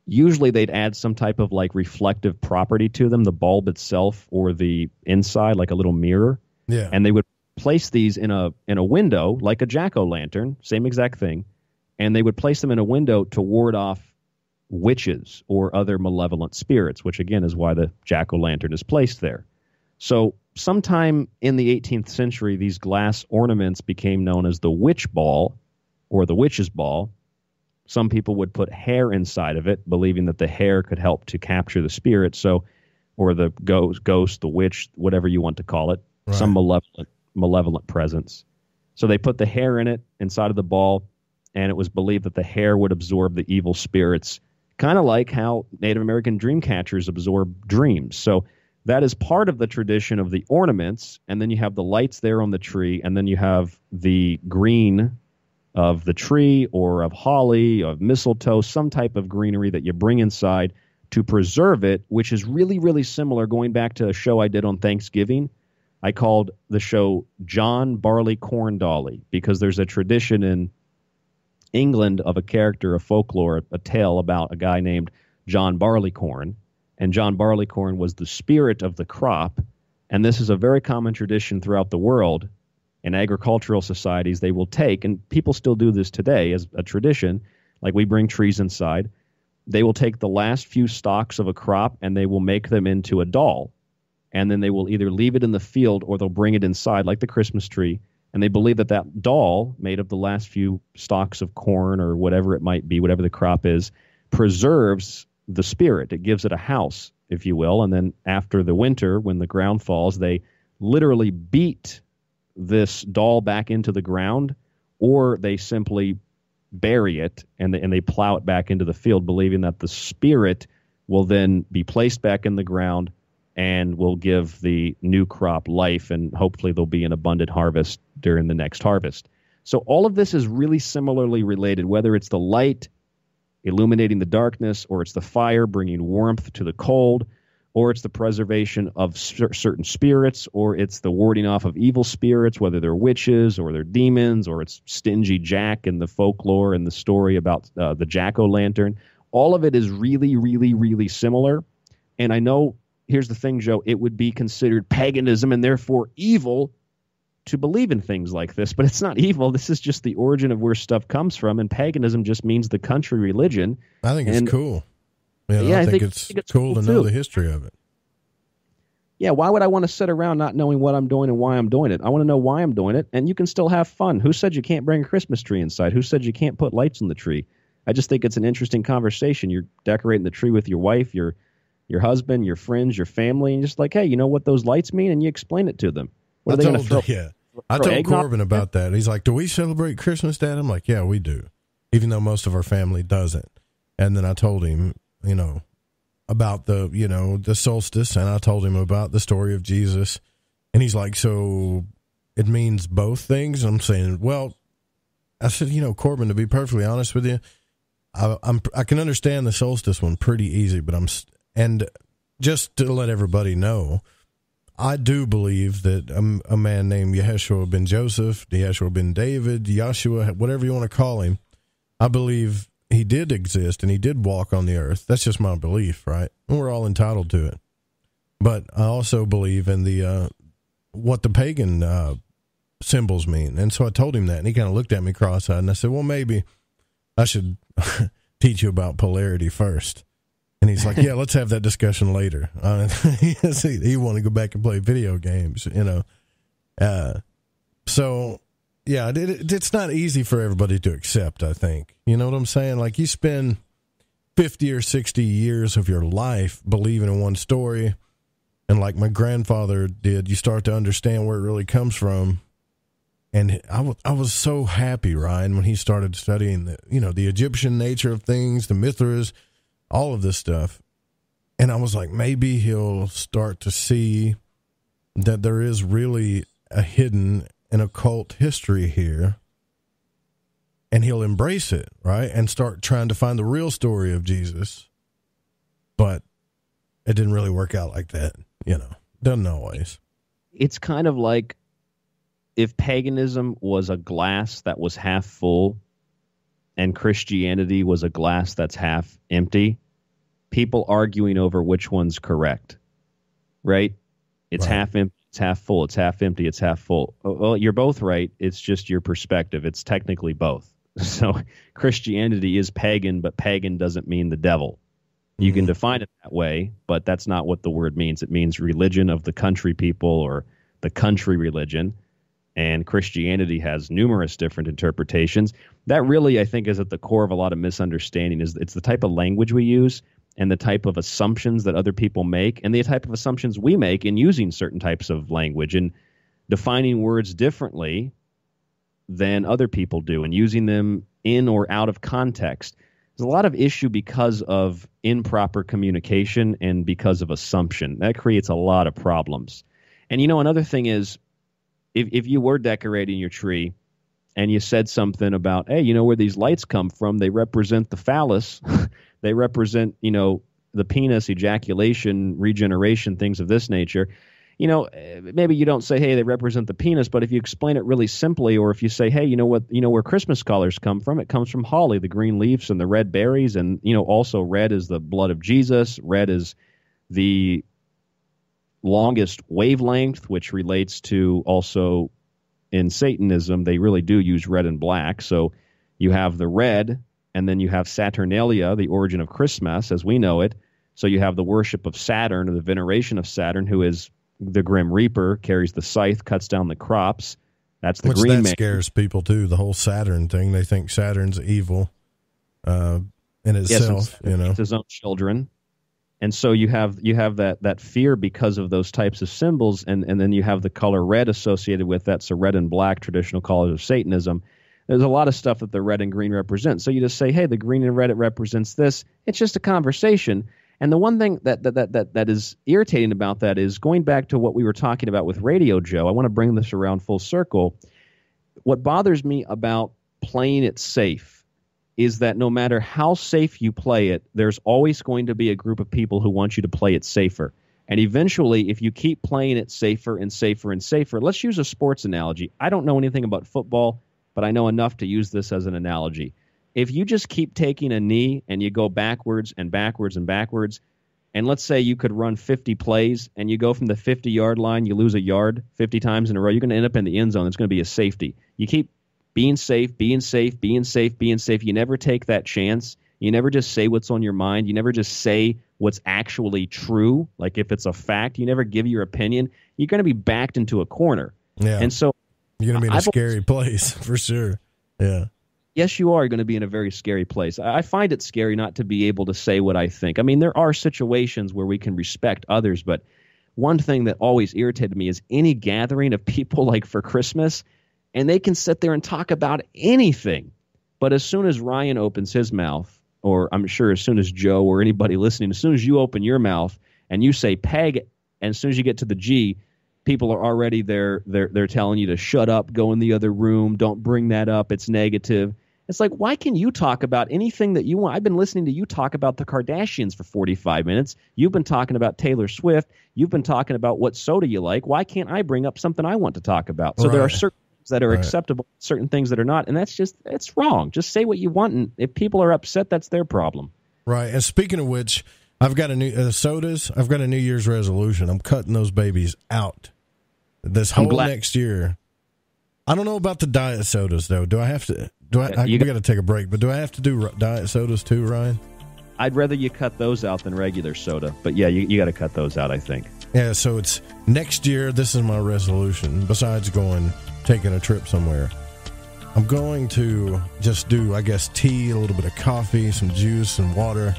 usually they'd add some type of like reflective property to them, the bulb itself or the inside, like a little mirror. Yeah. And they would place these in a window, like a jack-o'-lantern, same exact thing, and they would place them in a window to ward off witches or other malevolent spirits, which again is why the jack-o'-lantern is placed there. So sometime in the 18th century, these glass ornaments became known as the witch ball or the witch's ball. Some people would put hair inside of it, believing that the hair could help to capture the spirit. So or the ghost, the witch, whatever you want to call it, some malevolent presence. So they put the hair in it inside of the ball, and it was believed that the hair would absorb the evil spirits, kind of like how Native American dream catchers absorb dreams. So that is part of the tradition of the ornaments, and then you have the lights there on the tree, and then you have the green of the tree or of holly, of mistletoe, some type of greenery that you bring inside to preserve it, which is really, really similar. Going back to a show I did on Thanksgiving, I called the show John Barleycorn Dolly, because there's a tradition in England of a character of folklore, a tale about a guy named John Barleycorn, and John Barleycorn was the spirit of the crop, and this is a very common tradition throughout the world. In agricultural societies, they will take, and people still do this today as a tradition, like we bring trees inside, they will take the last few stalks of a crop and they will make them into a doll, and then they will either leave it in the field or they'll bring it inside, like the Christmas tree. And they believe that that doll, made of the last few stalks of corn or whatever it might be, whatever the crop is, preserves the spirit. It gives it a house, if you will. And then after the winter, when the ground falls, they literally beat this doll back into the ground, or they simply bury it and they plow it back into the field, believing that the spirit will then be placed back in the ground and will give the new crop life, and hopefully there'll be an abundant harvest during the next harvest. So all of this is really similarly related, whether it's the light illuminating the darkness, or it's the fire bringing warmth to the cold, or it's the preservation of certain spirits, or it's the warding off of evil spirits, whether they're witches or they're demons, or it's Stingy Jack in the folklore and the story about the jack-o'-lantern. All of it is really, really, really similar. And I know, here's the thing, Joe, it would be considered paganism and therefore evil to believe in things like this, but it's not evil. This is just the origin of where stuff comes from, and paganism just means the country religion. I think it's cool. I think it's cool to know the history of it. Yeah, why would I want to sit around not knowing what I'm doing and why I'm doing it? I want to know why I'm doing it, and you can still have fun. Who said you can't bring a Christmas tree inside? Who said you can't put lights on the tree? I just think it's an interesting conversation. You're decorating the tree with your wife, your husband, your friends, your family, and just like, hey, you know what those lights mean? And you explain it to them. What are they going to throw? Yeah. I told Corbin about that. He's like, do we celebrate Christmas, Dad? I'm like, yeah, we do, even though most of our family doesn't. And then I told him, about the solstice, and I told him about the story of Jesus. And he's like, so it means both things? And I'm saying, well, I said, Corbin, to be perfectly honest with you, I can understand the solstice one pretty easy, but and just to let everybody know, I do believe that a man named Yeshua ben Joseph, Yeshua ben David, Yeshua, whatever you want to call him, I believe he did exist and he did walk on the earth. That's just my belief, right? And we're all entitled to it. But I also believe in the what the pagan symbols mean. And so I told him that, and he kind of looked at me cross-eyed, and I said, well, maybe I should teach you about polarity first. And he's like, yeah, let's have that discussion later. He wanted to go back and play video games, So, yeah, it's not easy for everybody to accept, I think. You know what I'm saying? Like, you spend 50 or 60 years of your life believing in one story, and like my grandfather did, you start to understand where it really comes from. And I was so happy, Ryan, when he started studying the Egyptian nature of things, the Mon-Thurs, all of this stuff. And I was like, maybe he'll start to see that there is really a hidden and occult history here, and he'll embrace it, right? And start trying to find the real story of Jesus. But it didn't really work out like that, Doesn't always. It's kind of like if paganism was a glass that was half full and Christianity was a glass that's half empty, people arguing over which one's correct, right? It's half empty, it's half full, it's half empty, it's half full. Well, you're both right. It's just your perspective. It's technically both. So Christianity is pagan, but pagan doesn't mean the devil. You can define it that way, but that's not what the word means. It means religion of the country people, or the country religion. And Christianity has numerous different interpretations. That really, I think, is at the core of a lot of misunderstanding. It's the type of language we use, and the type of assumptions that other people make and the type of assumptions we make in using certain types of language and defining words differently than other people do and using them in or out of context. There's a lot of issue because of improper communication and because of assumption. That creates a lot of problems. And, another thing is, if you were decorating your tree and you said something about, hey, where these lights come from, they represent the phallus, they represent, the penis, ejaculation, regeneration, things of this nature. Maybe you don't say, hey, they represent the penis, but if you explain it really simply, or if you say, hey, where Christmas colors come from? It comes from holly, the green leaves and the red berries, and, also red is the blood of Jesus. Red is the longest wavelength, which relates to also in Satanism, they really do use red and black. So you have the red, and then you have Saturnalia, the origin of Christmas as we know it. So you have the worship of Saturn, or the veneration of Saturn, who is the Grim Reaper, carries the scythe, cuts down the crops. That's the green man. That scares people too. The whole Saturn thing. They think Saturn's evil in itself. Yes, it's his own children, and so you have that fear because of those types of symbols, and then you have the color red associated with that. So red and black, traditional colors of Satanism. There's a lot of stuff that the red and green represent. So you just say, hey, the green and red, it represents this. It's just a conversation. And the one thing that is irritating about that is going back to what we were talking about with Radio Joe. I want to bring this around full circle. What bothers me about playing it safe is that no matter how safe you play it, there's always going to be a group of people who want you to play it safer. And eventually, if you keep playing it safer and safer and safer, let's use a sports analogy. I don't know anything about football, but I know enough to use this as an analogy. If you just keep taking a knee and you go backwards and backwards and backwards, and let's say you could run 50 plays and you go from the 50-yard line, you lose a yard 50 times in a row, you're going to end up in the end zone. It's going to be a safety. You keep being safe, being safe, being safe, being safe. You never take that chance. You never just say what's on your mind. You never just say what's actually true. Like if it's a fact, you never give your opinion. You're going to be backed into a corner. Yeah. And so you're going to be in a scary place for sure. Yeah. Yes, you are going to be in a very scary place. I find it scary not to be able to say what I think. I mean, there are situations where we can respect others, but one thing that always irritated me is any gathering of people like for Christmas, and they can sit there and talk about anything. But as soon as Ryan opens his mouth, or I'm sure as soon as Joe or anybody listening, as soon as you open your mouth and you say peg, and as soon as you get to the G, people are already there. They're telling you to shut up, go in the other room, don't bring that up, it's negative. It's like, why can you talk about anything that you want? I've been listening to you talk about the Kardashians for 45 minutes. You've been talking about Taylor Swift. You've been talking about what soda you like. Why can't I bring up something I want to talk about? So there are certain things that are acceptable, certain things that are not, and it's wrong. Just say what you want, and if people are upset, that's their problem. Right, and speaking of which, I've got a new sodas. I've got a New Year's resolution. I'm cutting those babies out this whole next year. I don't know about the diet sodas, though. Do I have to... we got to take a break, but do I have to do diet sodas too, Ryan? I'd rather you cut those out than regular soda. But yeah, you got to cut those out, I think. Yeah, so it's next year. This is my resolution. Besides taking a trip somewhere, I'm going to just do, I guess, tea, a little bit of coffee, some juice, and water.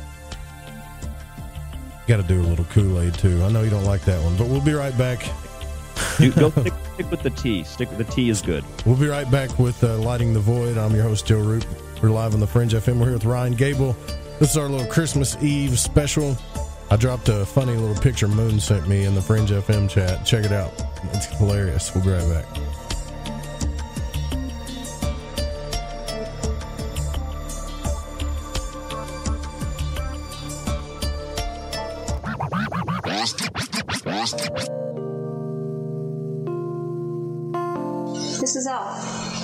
Got to do a little Kool-Aid too. I know you don't like that one, but we'll be right back. Go stick with the tea. The tea is good. We'll be right back with Lighting the Void. I'm your host, Joe Root. We're live on the Fringe FM. We're here with Ryan Gable. This is our little Christmas Eve special. I dropped a funny little picture Moon sent me in the Fringe FM chat. Check it out. It's hilarious. We'll be right back. This is Elle.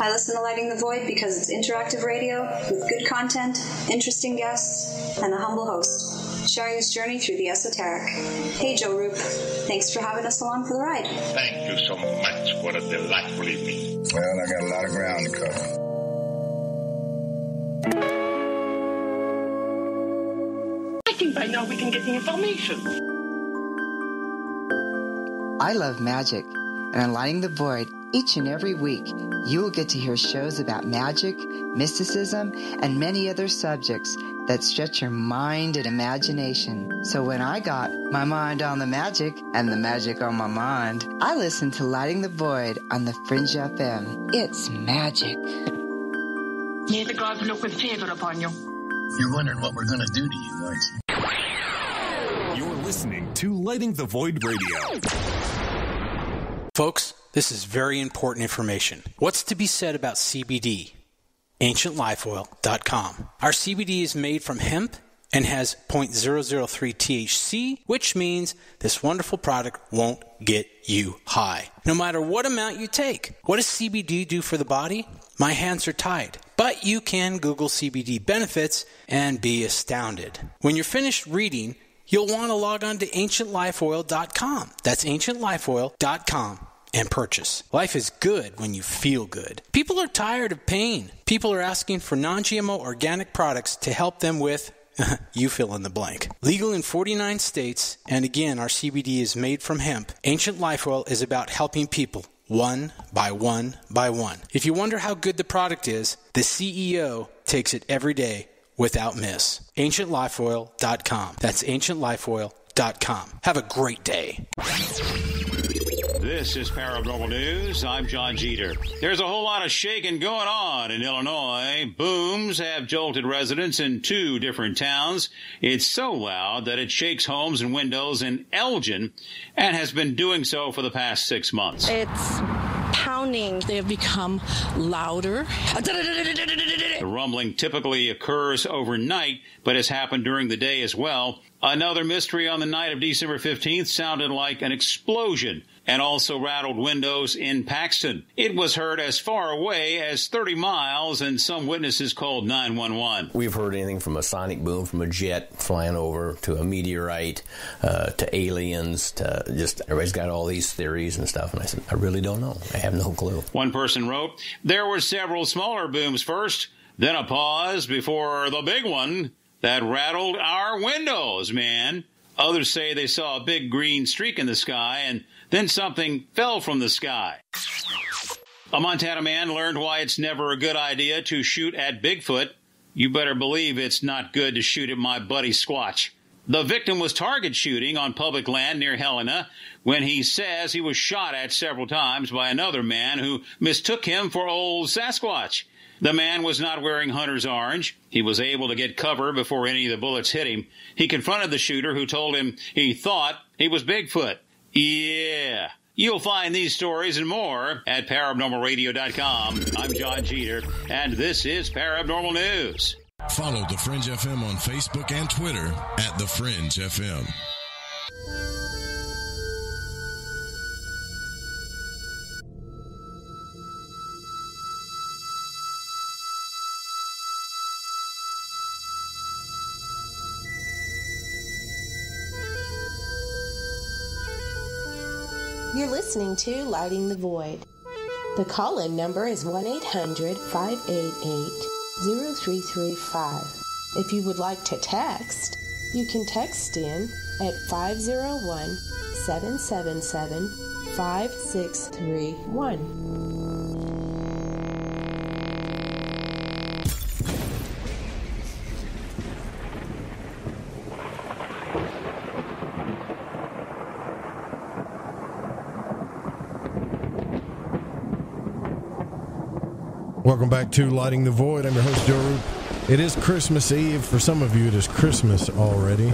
I listen to Lighting the Void because it's interactive radio with good content, interesting guests, and a humble host, sharing his journey through the esoteric. Hey, Joe Roop. Thanks for having us along for the ride. Thank you so much. What a delightful evening. Well, I got a lot of ground to cover. I think by now we can get the information. I love magic, and Lighting the Void Each and every week, you will get to hear shows about magic, mysticism, and many other subjects that stretch your mind and imagination. So when I got my mind on the magic and the magic on my mind, I listened to Lighting the Void on the Fringe FM. It's magic. May the gods look with favor upon you. You're wondering what we're going to do to you, aren't you? You're listening to Lighting the Void Radio. Folks, this is very important information. What's to be said about CBD? AncientLifeOil.com. Our CBD is made from hemp and has 0.003 THC, which means this wonderful product won't get you high, no matter what amount you take. What does CBD do for the body? My hands are tied. But you can Google CBD benefits and be astounded. When you're finished reading, you'll want to log on to AncientLifeOil.com. That's AncientLifeOil.com. And purchase. Life is good when you feel good. People are tired of pain. People are asking for non-GMO organic products to help them with, you fill in the blank. Legal in 49 states, and again, our CBD is made from hemp. Ancient Life Oil is about helping people one by one by one. If you wonder how good the product is, the CEO takes it every day without miss. AncientLifeOil.com. That's AncientLifeOil.com. Have a great day. This is Paranormal News. I'm John Jeter. There's a whole lot of shaking going on in Illinois. Booms have jolted residents in 2 different towns. It's so loud that it shakes homes and windows in Elgin and has been doing so for the past 6 months. It's pounding. They have become louder. The rumbling typically occurs overnight, but has happened during the day as well. Another mystery on the night of December 15th sounded like an explosion and also rattled windows in Paxton. It was heard as far away as 30 miles, and some witnesses called 911. We've heard anything from a sonic boom from a jet flying over to a meteorite to aliens to just everybody's got all these theories and stuff. And I said, I really don't know. I have no clue. One person wrote, there were several smaller booms first, then a pause before the big one that rattled our windows, man. Others say they saw a big green streak in the sky, and then something fell from the sky. A Montana man learned why it's never a good idea to shoot at Bigfoot. You better believe it's not good to shoot at my buddy Squatch. The victim was target shooting on public land near Helena when he says he was shot at several times by another man who mistook him for old Sasquatch. The man was not wearing hunter's orange. He was able to get cover before any of the bullets hit him. He confronted the shooter, who told him he thought he was Bigfoot. Yeah. You'll find these stories and more at ParanormalRadio.com. I'm John Jeter, and this is Paranormal News. Follow The Fringe FM on Facebook and Twitter at The Fringe FM. You're listening to Lighting the Void. The call-in number is 1-800-588-0335. If you would like to text, you can text in at 501-777-5631. Welcome back to Lighting the Void. I'm your host, Joe Roop. It is Christmas Eve. For some of you, it is Christmas already.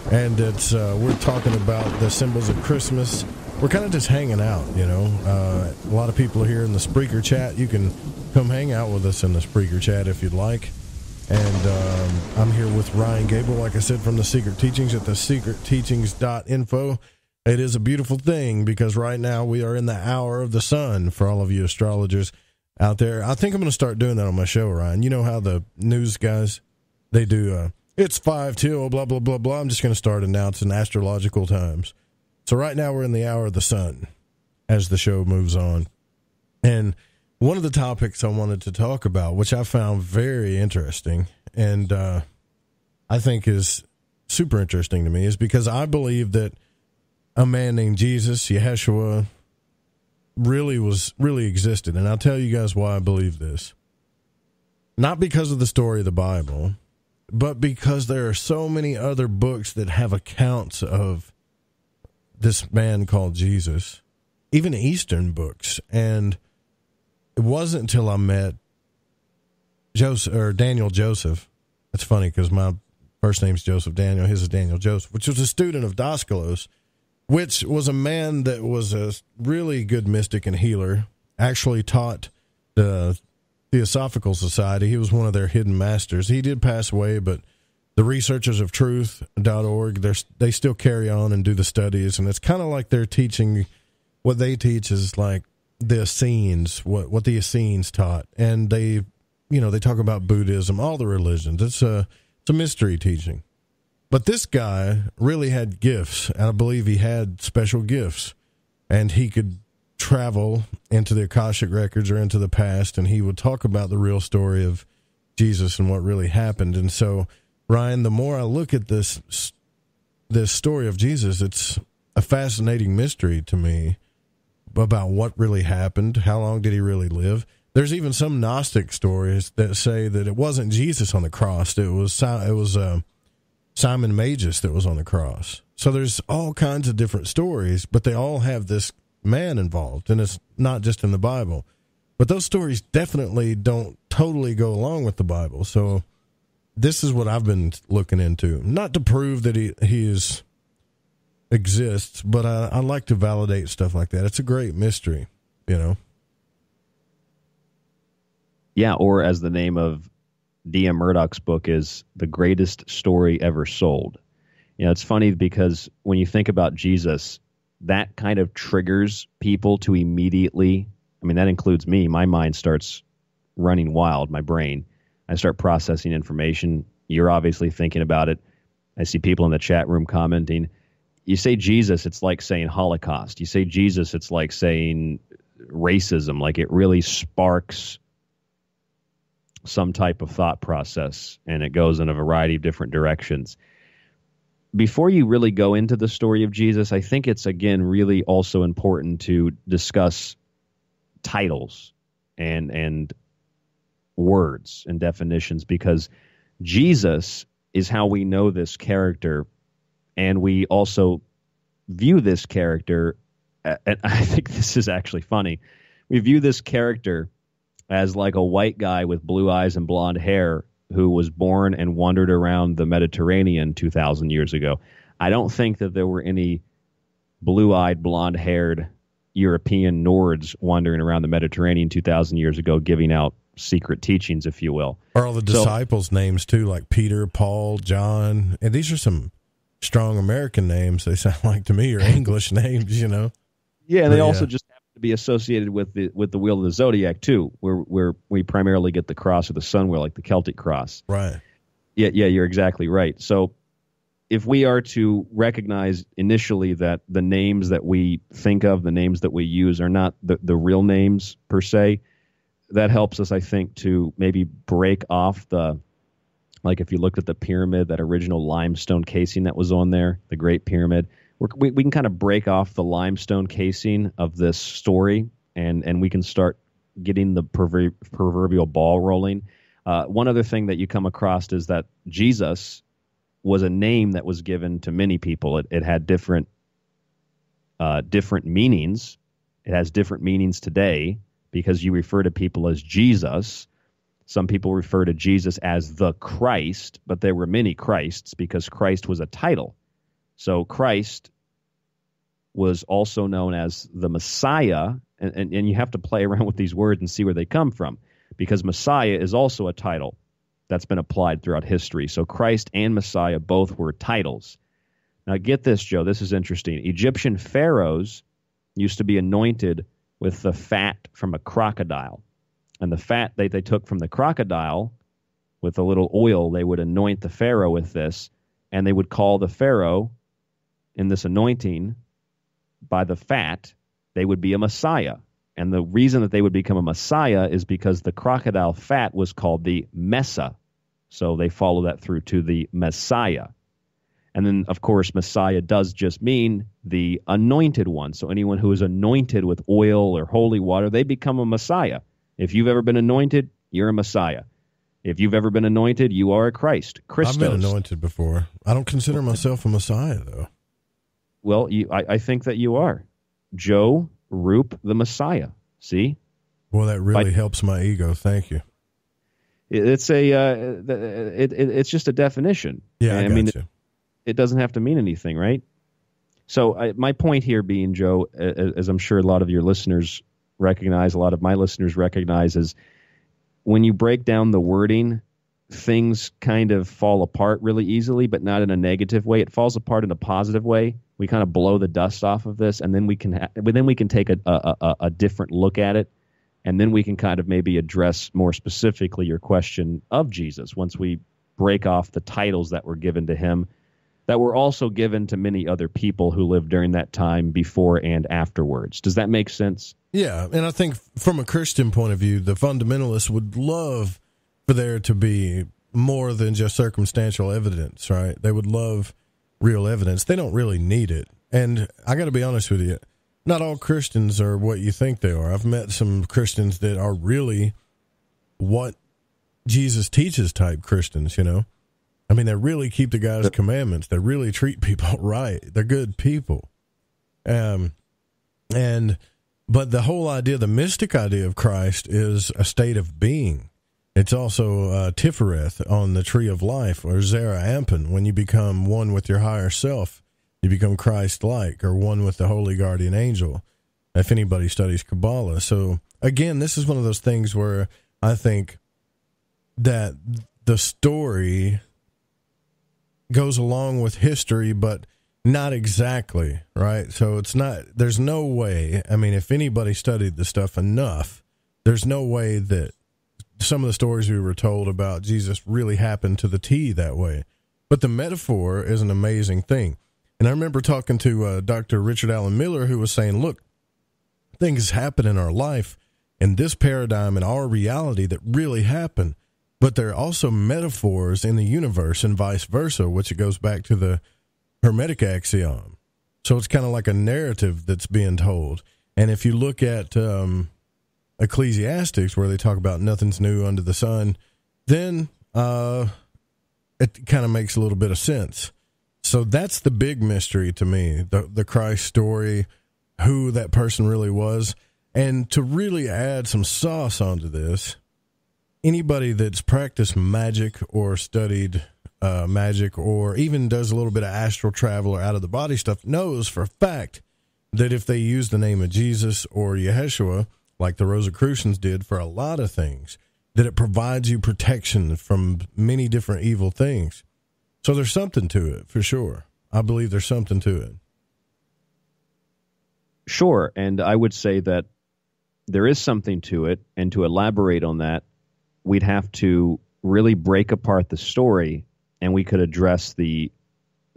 And it's we're talking about the symbols of Christmas. We're kind of just hanging out, you know. A lot of people are here in the Spreaker chat. You can come hang out with us in the Spreaker chat if you'd like. And I'm here with Ryan Gable, like I said, from the Secret Teachings at the secretteachings.info. It is a beautiful thing because right now we are in the hour of the sun for all of you astrologers out there. I think I'm going to start doing that on my show, Ryan. You know how the news guys, they do, it's 5 till, blah, blah, blah, blah. I'm just going to start announcing astrological times. So right now we're in the hour of the sun as the show moves on. And one of the topics I wanted to talk about, which I found very interesting and I think is super interesting to me, is because I believe that a man named Jesus, Yeshua, really existed. And I'll tell you guys why I believe this. Not because of the story of the Bible, but because there are so many other books that have accounts of this man called Jesus, even Eastern books. And it wasn't until I met Daniel Joseph. It's funny because my first name's Joseph Daniel, his is Daniel Joseph, which was a student of Daskalos, which was a man that was a really good mystic and healer, actually taught the Theosophical Society. He was one of their hidden masters. He did pass away, but the Researchers of Truth.org, they still carry on and do the studies, and it's kind of like they're teaching, what they teach is like the Essenes, what the Essenes taught, and they talk about Buddhism, all the religions. It's a mystery teaching. But this guy really had gifts, and I believe he had special gifts, and he could travel into the Akashic records or into the past, and he would talk about the real story of Jesus and what really happened. And so, Ryan, the more I look at this story of Jesus, it's a fascinating mystery to me about what really happened, how long did he really live. There's even some Gnostic stories that say that it wasn't Jesus on the cross, it was Simon Magus that was on the cross. So there's all kinds of different stories, but they all have this man involved, and it's not just in the Bible. But those stories definitely don't totally go along with the Bible. So this is what I've been looking into. Not to prove that he exists, but I like to validate stuff like that. It's a great mystery, Yeah, or as the name of D.M. Murdoch's book is, The Greatest Story Ever Sold. It's funny because when you think about Jesus, that kind of triggers people to immediately, that includes me, my mind starts running wild, my brain. I start processing information. You're obviously thinking about it. I see people in the chat room commenting. You say Jesus, it's like saying Holocaust. You say Jesus, it's like saying racism. Like it really sparks some type of thought process, and it goes in a variety of different directions. Before you really go into the story of Jesus, I think it's, again, really also important to discuss titles and words and definitions, because Jesus is how we know this character, and we also view this character, and I think this is actually funny, we view this character as like a white guy with blue eyes and blonde hair who was born and wandered around the Mediterranean 2,000 years ago. I don't think that there were any blue-eyed, blonde-haired European Nords wandering around the Mediterranean 2,000 years ago giving out secret teachings, if you will. Or all the disciples' names, too, like Peter, Paul, John. And these are some strong American names, they sound like to me, or English names, Yeah, and they also just happen to be associated with the wheel of the zodiac too, where we primarily get the cross or the sun wheel, like the Celtic cross. Right. Yeah, you're exactly right. So if we are to recognize initially that the names that we think of, the names that we use, are not the real names per se, that helps us, I think, to maybe break off like if you looked at the pyramid, that original limestone casing that was on there, the Great Pyramid, we can kind of break off the limestone casing of this story, and we can start getting the proverbial ball rolling. One other thing that you come across is that Jesus was a name that was given to many people. It had different meanings. It has different meanings today because you refer to people as Jesus. Some people refer to Jesus as the Christ, but there were many Christs because Christ was a title. So Christ was also known as the Messiah, and you have to play around with these words and see where they come from, because Messiah is also a title that's been applied throughout history. So Christ and Messiah both were titles. Now get this, Joe, this is interesting. Egyptian pharaohs used to be anointed with the fat from a crocodile. And the fat they took from the crocodile with a little oil, they would anoint the pharaoh with this, and they would call the pharaoh in this anointing by the fat, they would be a Messiah. And the reason that they would become a Messiah is because the crocodile fat was called the Messa. So they follow that through to the Messiah. And then, of course, Messiah does just mean the anointed one. So anyone who is anointed with oil or holy water, they become a Messiah. If you've ever been anointed, you're a Messiah. If you've ever been anointed, you are a Christ. Christos. I've been anointed before. I don't consider myself a Messiah, though. Well, I think that you are. Joe Roop, the Messiah. See? Well, that really helps my ego. Thank you. It's it's just a definition. Yeah, I mean, it doesn't have to mean anything, right? So my point here being, Joe, as I'm sure a lot of your listeners recognize, a lot of my listeners recognize, is when you break down the wording, things kind of fall apart really easily, but not in a negative way. It falls apart in a positive way. We kind of blow the dust off of this, and then we can take a different look at it, and then we can kind of maybe address more specifically your question of Jesus once we break off the titles that were given to him, that were also given to many other people who lived during that time before and afterwards. Does that make sense? Yeah, and I think from a Christian point of view, the fundamentalists would love for there to be more than just circumstantial evidence, right? They would love real evidence. They don't really need it. And I got to be honest with you, not all Christians are what you think they are. I've met some Christians that are really what Jesus teaches type Christians, you know? I mean, they really keep the guy's commandments. They really treat people right. They're good people. But the whole idea, the mystic idea of Christ is a state of being. It's also Tifereth on the tree of life, or Zera Ampin. When you become one with your higher self, you become Christ-like, or one with the holy guardian angel, if anybody studies Kabbalah. So, again, this is one of those things where I think that the story goes along with history, but not exactly, right? So it's not, there's no way, I mean, if anybody studied the stuff enough, there's no way that some of the stories we were told about Jesus really happened to the T that way. But the metaphor is an amazing thing. And I remember talking to Dr. Richard Allen Miller, who was saying, look, things happen in our life in this paradigm, in our reality, that really happen. But there are also metaphors in the universe and vice versa, which it goes back to the Hermetic axiom. So it's kind of like a narrative that's being told. And if you look at Ecclesiastes, where they talk about nothing's new under the sun, then it kind of makes a little bit of sense. So that's the big mystery to me, the Christ story, who that person really was. And to really add some sauce onto this, anybody that's practiced magic or studied magic, or even does a little bit of astral travel or out-of-the-body stuff, knows for a fact that if they use the name of Jesus or Yeshua, like the Rosicrucians did for a lot of things, that it provides you protection from many different evil things. So there's something to it, for sure. I believe there's something to it. Sure, and I would say that there is something to it, and to elaborate on that, we'd have to really break apart the story, and we could address the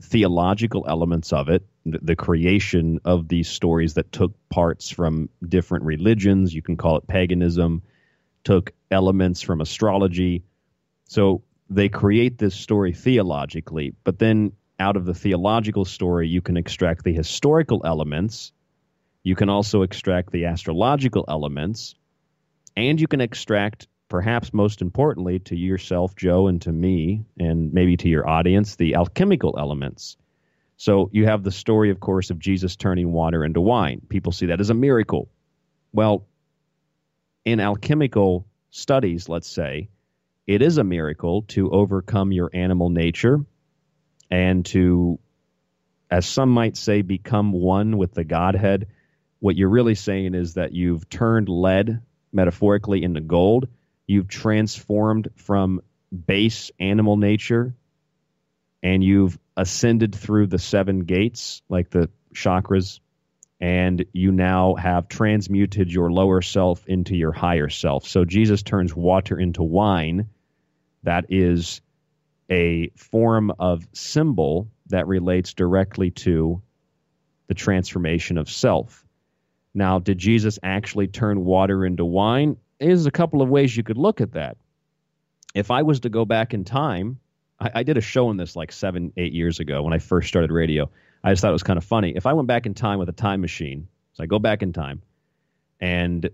theological elements of it, the creation of these stories that took parts from different religions. You can call it paganism, took elements from astrology. So they create this story theologically, but then out of the theological story, you can extract the historical elements. You can also extract the astrological elements, and you can extract, perhaps most importantly, to yourself, Joe, and to me, and maybe to your audience, the alchemical elements. So you have the story, of course, of Jesus turning water into wine. People see that as a miracle. Well, in alchemical studies, let's say, it is a miracle to overcome your animal nature and to, as some might say, become one with the Godhead. What you're really saying is that you've turned lead, metaphorically, into gold. You've transformed from base animal nature, and you've ascended through the 7 gates, like the chakras, and you now have transmuted your lower self into your higher self. So Jesus turns water into wine. That is a form of symbol that relates directly to the transformation of self. Now, did Jesus actually turn water into wine? There's a couple of ways you could look at that. If I was to go back in time I did a show on this like 7-8 years ago when I first started radio. I just thought it was kind of funny. If I went back in time with a time machine, so I go back in time, and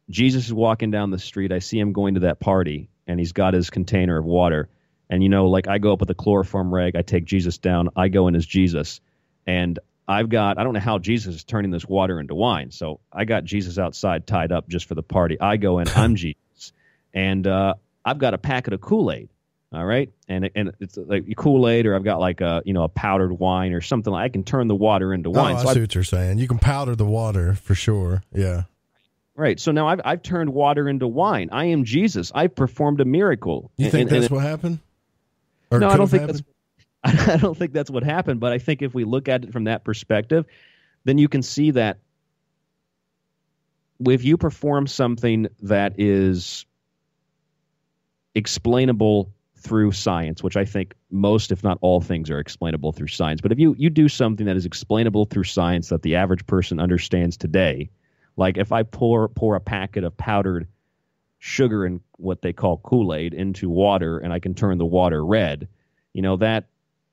Jesus is walking down the street. I see him going to that party, and he's got his container of water. And, like I go up with a chloroform rag, I take Jesus down, I go in as Jesus. And I don't know how Jesus is turning this water into wine. So I got Jesus outside tied up just for the party. I go in, I'm Jesus. And I've got a packet of Kool-Aid. All right. And it's like Kool-Aid, or I've got like a powdered wine or something. I can turn the water into wine. I see what you're saying. You can powder the water for sure. Yeah. Right. So now I've turned water into wine. I am Jesus. I performed a miracle. You think that's what happened? Or no, I don't think that's what happened. But I think if we look at it from that perspective, then you can see that if you perform something that is explainable through science, which I think most, if not all, things are explainable through science. But if you do something that is explainable through science that the average person understands today, like if I pour a packet of powdered sugar and what they call Kool-Aid into water, and I can turn the water red,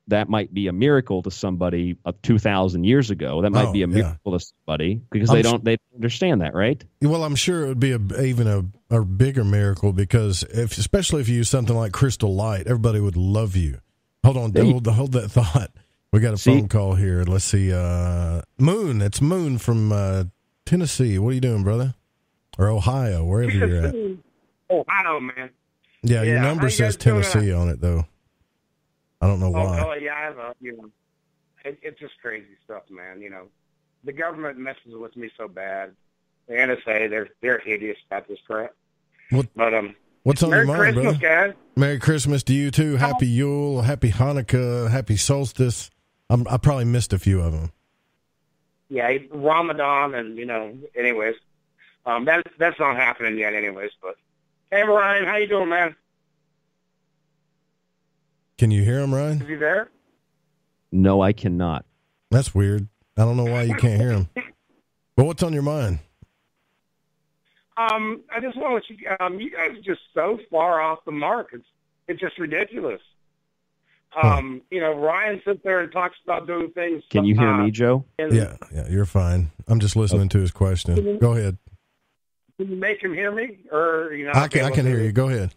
that might be a miracle to somebody 2,000 years ago. That might be a miracle to somebody because they don't understand that, right? Well, I'm sure it would be even a bigger miracle because especially if you use something like crystal light, everybody would love you. Hold on, hold that thought. We got a phone call here. Let's see. Moon, it's Moon from Tennessee. What are you doing, brother? Or Ohio, wherever you're at. Ohio, man. Yeah, your number says Tennessee on it, though. I don't know why. Oh, yeah, I know. It's just crazy stuff, man. The government messes with me so bad. The NSA, they're hideous about this crap. What's on your mind, Merry Christmas, brother? guys. Merry Christmas to you, too. Happy Yule, Happy Hanukkah, Happy Solstice. I probably missed a few of them. Yeah, Ramadan and, anyways. That's not happening yet anyways, but hey, Ryan, how you doing, man? Can you hear him, Ryan? Is he there? No, I cannot. That's weird. I don't know why you can't hear him. But what's on your mind? I just want to let you guys are just so far off the mark. It's just ridiculous. Ryan sits there and talks about doing things. Can you hear me, Joe? Yeah, you're fine. I'm just listening to his question. Go ahead. Can you make him hear me? Or I can hear you. Go ahead.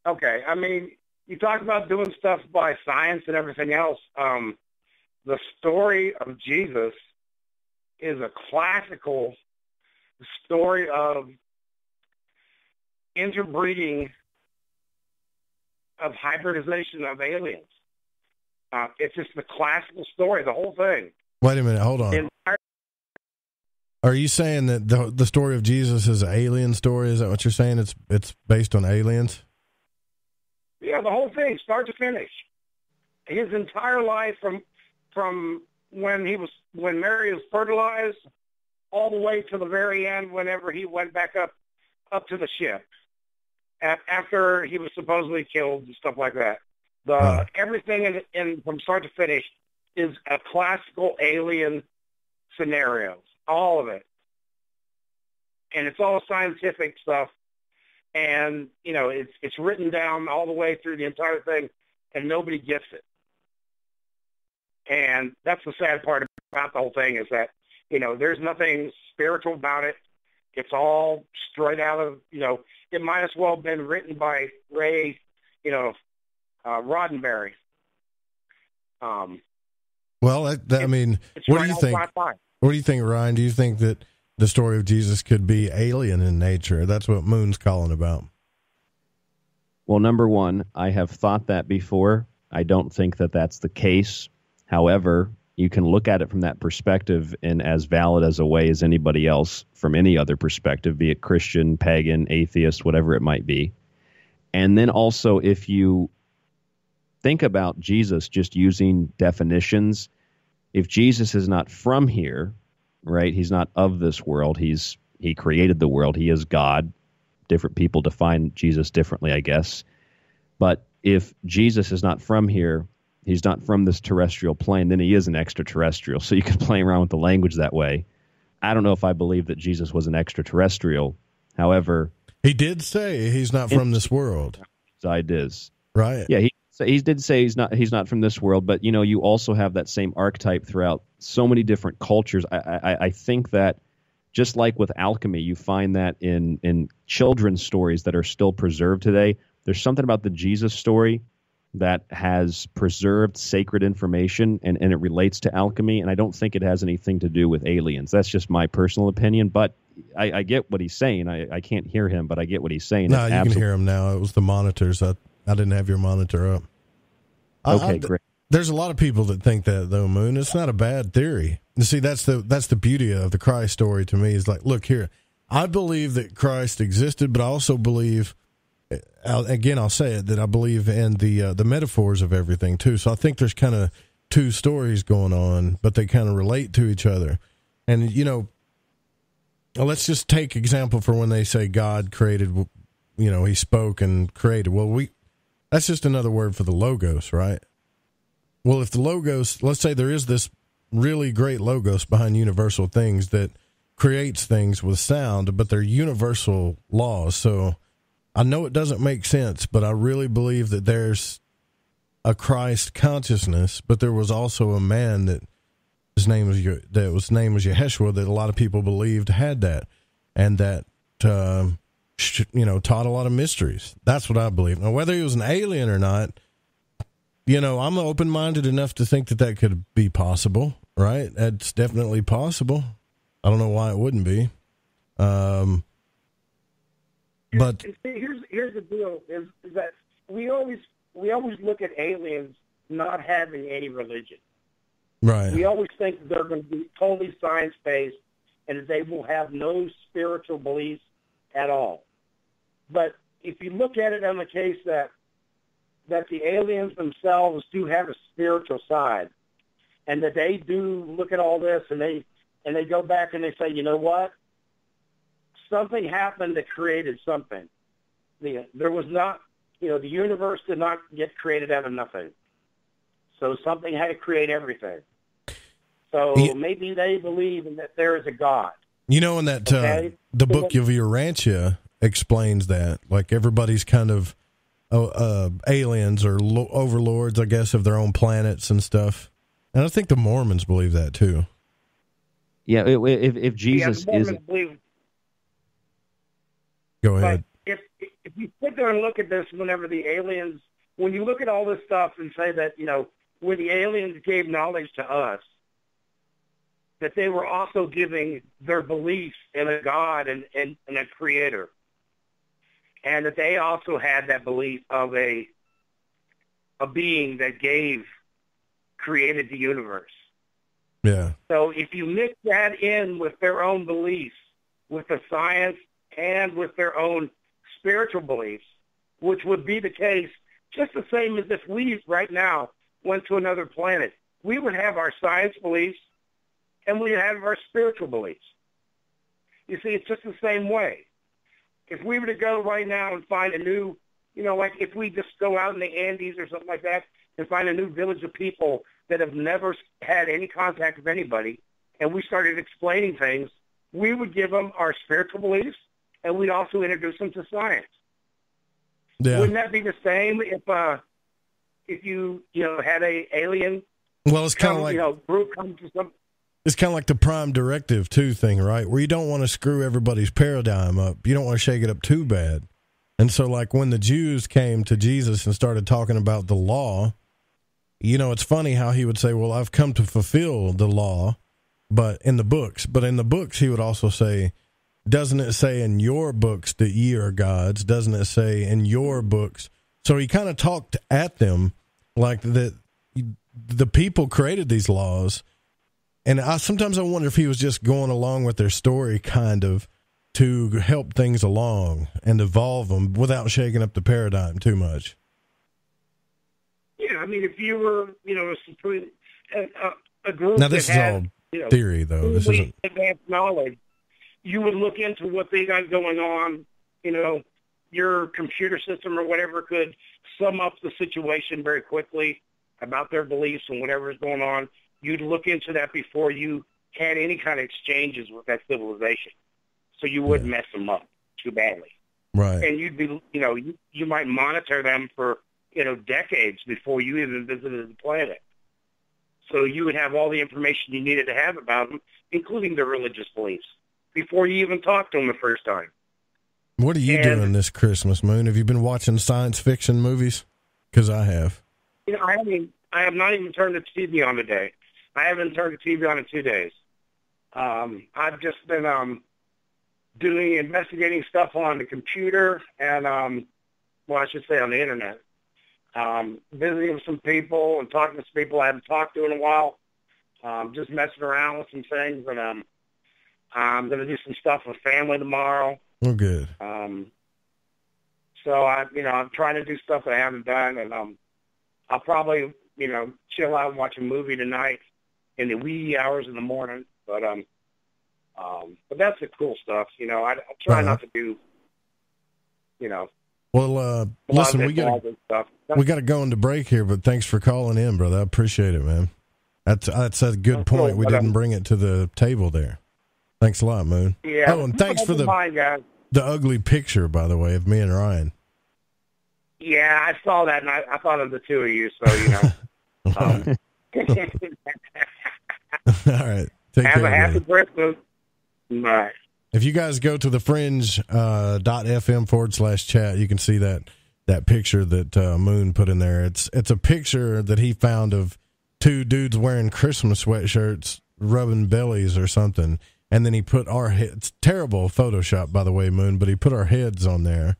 Okay. I mean, you talk about doing stuff by science and everything else. The story of Jesus is a classical story of interbreeding, of hybridization of aliens. It's just the classical story, the whole thing. Wait a minute. Hold on. Are you saying that the story of Jesus is an alien story? Is that what you're saying? It's based on aliens? Yeah, the whole thing, start to finish. His entire life from when Mary was fertilized all the way to the very end whenever he went back up to the ship after he was supposedly killed and stuff like that. Everything in from start to finish is a classical alien scenario. All of it. And it's all scientific stuff. And, it's written down all the way through the entire thing, and nobody gets it. And that's the sad part about the whole thing is that, there's nothing spiritual about it. It's all straight out of, it might as well have been written by Ray, Roddenberry. Well, I mean, what do you think? What do you think, Ryan? Do you think that the story of Jesus could be alien in nature? That's what Moon's calling about. Well, number one, I have thought that before. I don't think that that's the case. However, you can look at it from that perspective and as valid as a way as anybody else from any other perspective, be it Christian, pagan, atheist, whatever it might be. And then also, if you think about Jesus just using definitions, if Jesus is not from here, right, he's not of this world, he created the world, he is God. Different people define Jesus differently, I guess. But if Jesus is not from here, he's not from this terrestrial plane, then he is an extraterrestrial. So you can play around with the language that way. I don't know if I believe that Jesus was an extraterrestrial. However, he did say he's not from this world. Side is. right? Yeah, he did say he's not from this world, but you also have that same archetype throughout so many different cultures. I think that just like with alchemy, you find that in children's stories that are still preserved today. There's something about the Jesus story that has preserved sacred information, and it relates to alchemy, and I don't think it has anything to do with aliens. That's just my personal opinion, but I get what he's saying. I can't hear him, but I get what he's saying. No, you can hear him now. It was the monitors. I didn't have your monitor up. Okay, great. There's a lot of people that think that, though, Moon. It's not a bad theory. You see, that's the beauty of the Christ story to me, is like, look here, I believe that Christ existed, but I also believe, again, I'll say it, that I believe in the metaphors of everything, too. So I think there's kind of two stories going on, but they kind of relate to each other. And, let's just take example for when they say God created, he spoke and created. Well, that's just another word for the logos, right? Well, if the logos, let's say there is this really great logos behind universal things that creates things with sound, but they're universal laws. So I know it doesn't make sense, but I really believe that there's a Christ consciousness, but there was also a man that his name was Yeshua, that a lot of people believed had that, and that taught a lot of mysteries. That's what I believe. Now, whether he was an alien or not, I'm open-minded enough to think that could be possible, right? That's definitely possible. I don't know why it wouldn't be. But here's the deal: is that we always look at aliens not having any religion. Right. We always think that they're going to be totally science-based and that they will have no spiritual beliefs at all. But if you look at it on the case that the aliens themselves do have a spiritual side, and that they do look at all this and they go back and they say, you know what? Something happened that created something. There was not, the universe did not get created out of nothing. So something had to create everything. So maybe they believe in that there is a God. In that the book of Urantia explains that, like, everybody's kind of aliens or overlords, I guess, of their own planets and stuff. And I think the Mormons believe that too. Yeah, if Jesus is. Go ahead. But if you sit there and look at this, when you look at all this stuff and say that, when the aliens gave knowledge to us, that they were also giving their belief in a God and a creator. And that they also had that belief of a being that created the universe. Yeah. So if you mix that in with their own beliefs, with the science and with their own spiritual beliefs, which would be the case just the same as if we right now went to another planet, we would have our science beliefs and we have our spiritual beliefs. You see, it's just the same way. If we were to go right now and find a new, like if we just go out in the Andes or something like that and find a new village of people that have never had any contact with anybody, and we started explaining things, we would give them our spiritual beliefs, and we'd also introduce them to science. Yeah. Wouldn't that be the same if you had a alien? Well, it's kind of like group come to some. It's kind of like the prime directive, too, thing, right? Where you don't want to screw everybody's paradigm up. You don't want to shake it up too bad. And so, like, when the Jews came to Jesus and started talking about the law, it's funny how he would say, well, I've come to fulfill the law, but in the books, he would also say, doesn't it say in your books that ye are gods? Doesn't it say in your books? So he kind of talked at them like that the people created these laws. And sometimes I wonder if he was just going along with their story kind of to help things along and evolve them without shaking up the paradigm too much. Yeah, I mean, if you were, a group now this that had, is all theory, though. This isn't advanced knowledge, you would look into what they got going on. Your computer system or whatever could sum up the situation very quickly about their beliefs and whatever is going on. You'd look into that before you had any kind of exchanges with that civilization, so you wouldn't mess them up too badly. Right. And you'd be, you might monitor them for decades before you even visited the planet. So you would have all the information you needed to have about them, including their religious beliefs, before you even talked to them the first time. What are you doing this Christmas, Moon? Have you been watching science fiction movies? Because I have. I have not even turned the TV on today. I haven't turned the TV on in 2 days. I've just been investigating stuff on the computer and, I should say on the internet. Visiting with some people and talking to some people I haven't talked to in a while. Just messing around with some things, and I'm going to do some stuff with family tomorrow. Oh, good. So I'm trying to do stuff that I haven't done, and I'll probably chill out and watch a movie tonight in the wee hours in the morning. But that's the cool stuff. I try not to do. Well, listen, we got to go into break here, but thanks for calling in, brother. I appreciate it, man. That's a good point. We didn't bring it to the table there. Thanks a lot, Moon. Yeah. Oh, and thanks for the ugly picture, by the way, of me and Ryan. Yeah, I saw that, and I thought of the two of you, so, All right. Take care, have a happy brother. Christmas. Bye. If you guys go to thefringe.fm/chat, you can see that picture that Moon put in there. It's a picture that he found of two dudes wearing Christmas sweatshirts, rubbing bellies or something. And then he put our heads. It's terrible Photoshop, by the way, Moon, but he put our heads on there.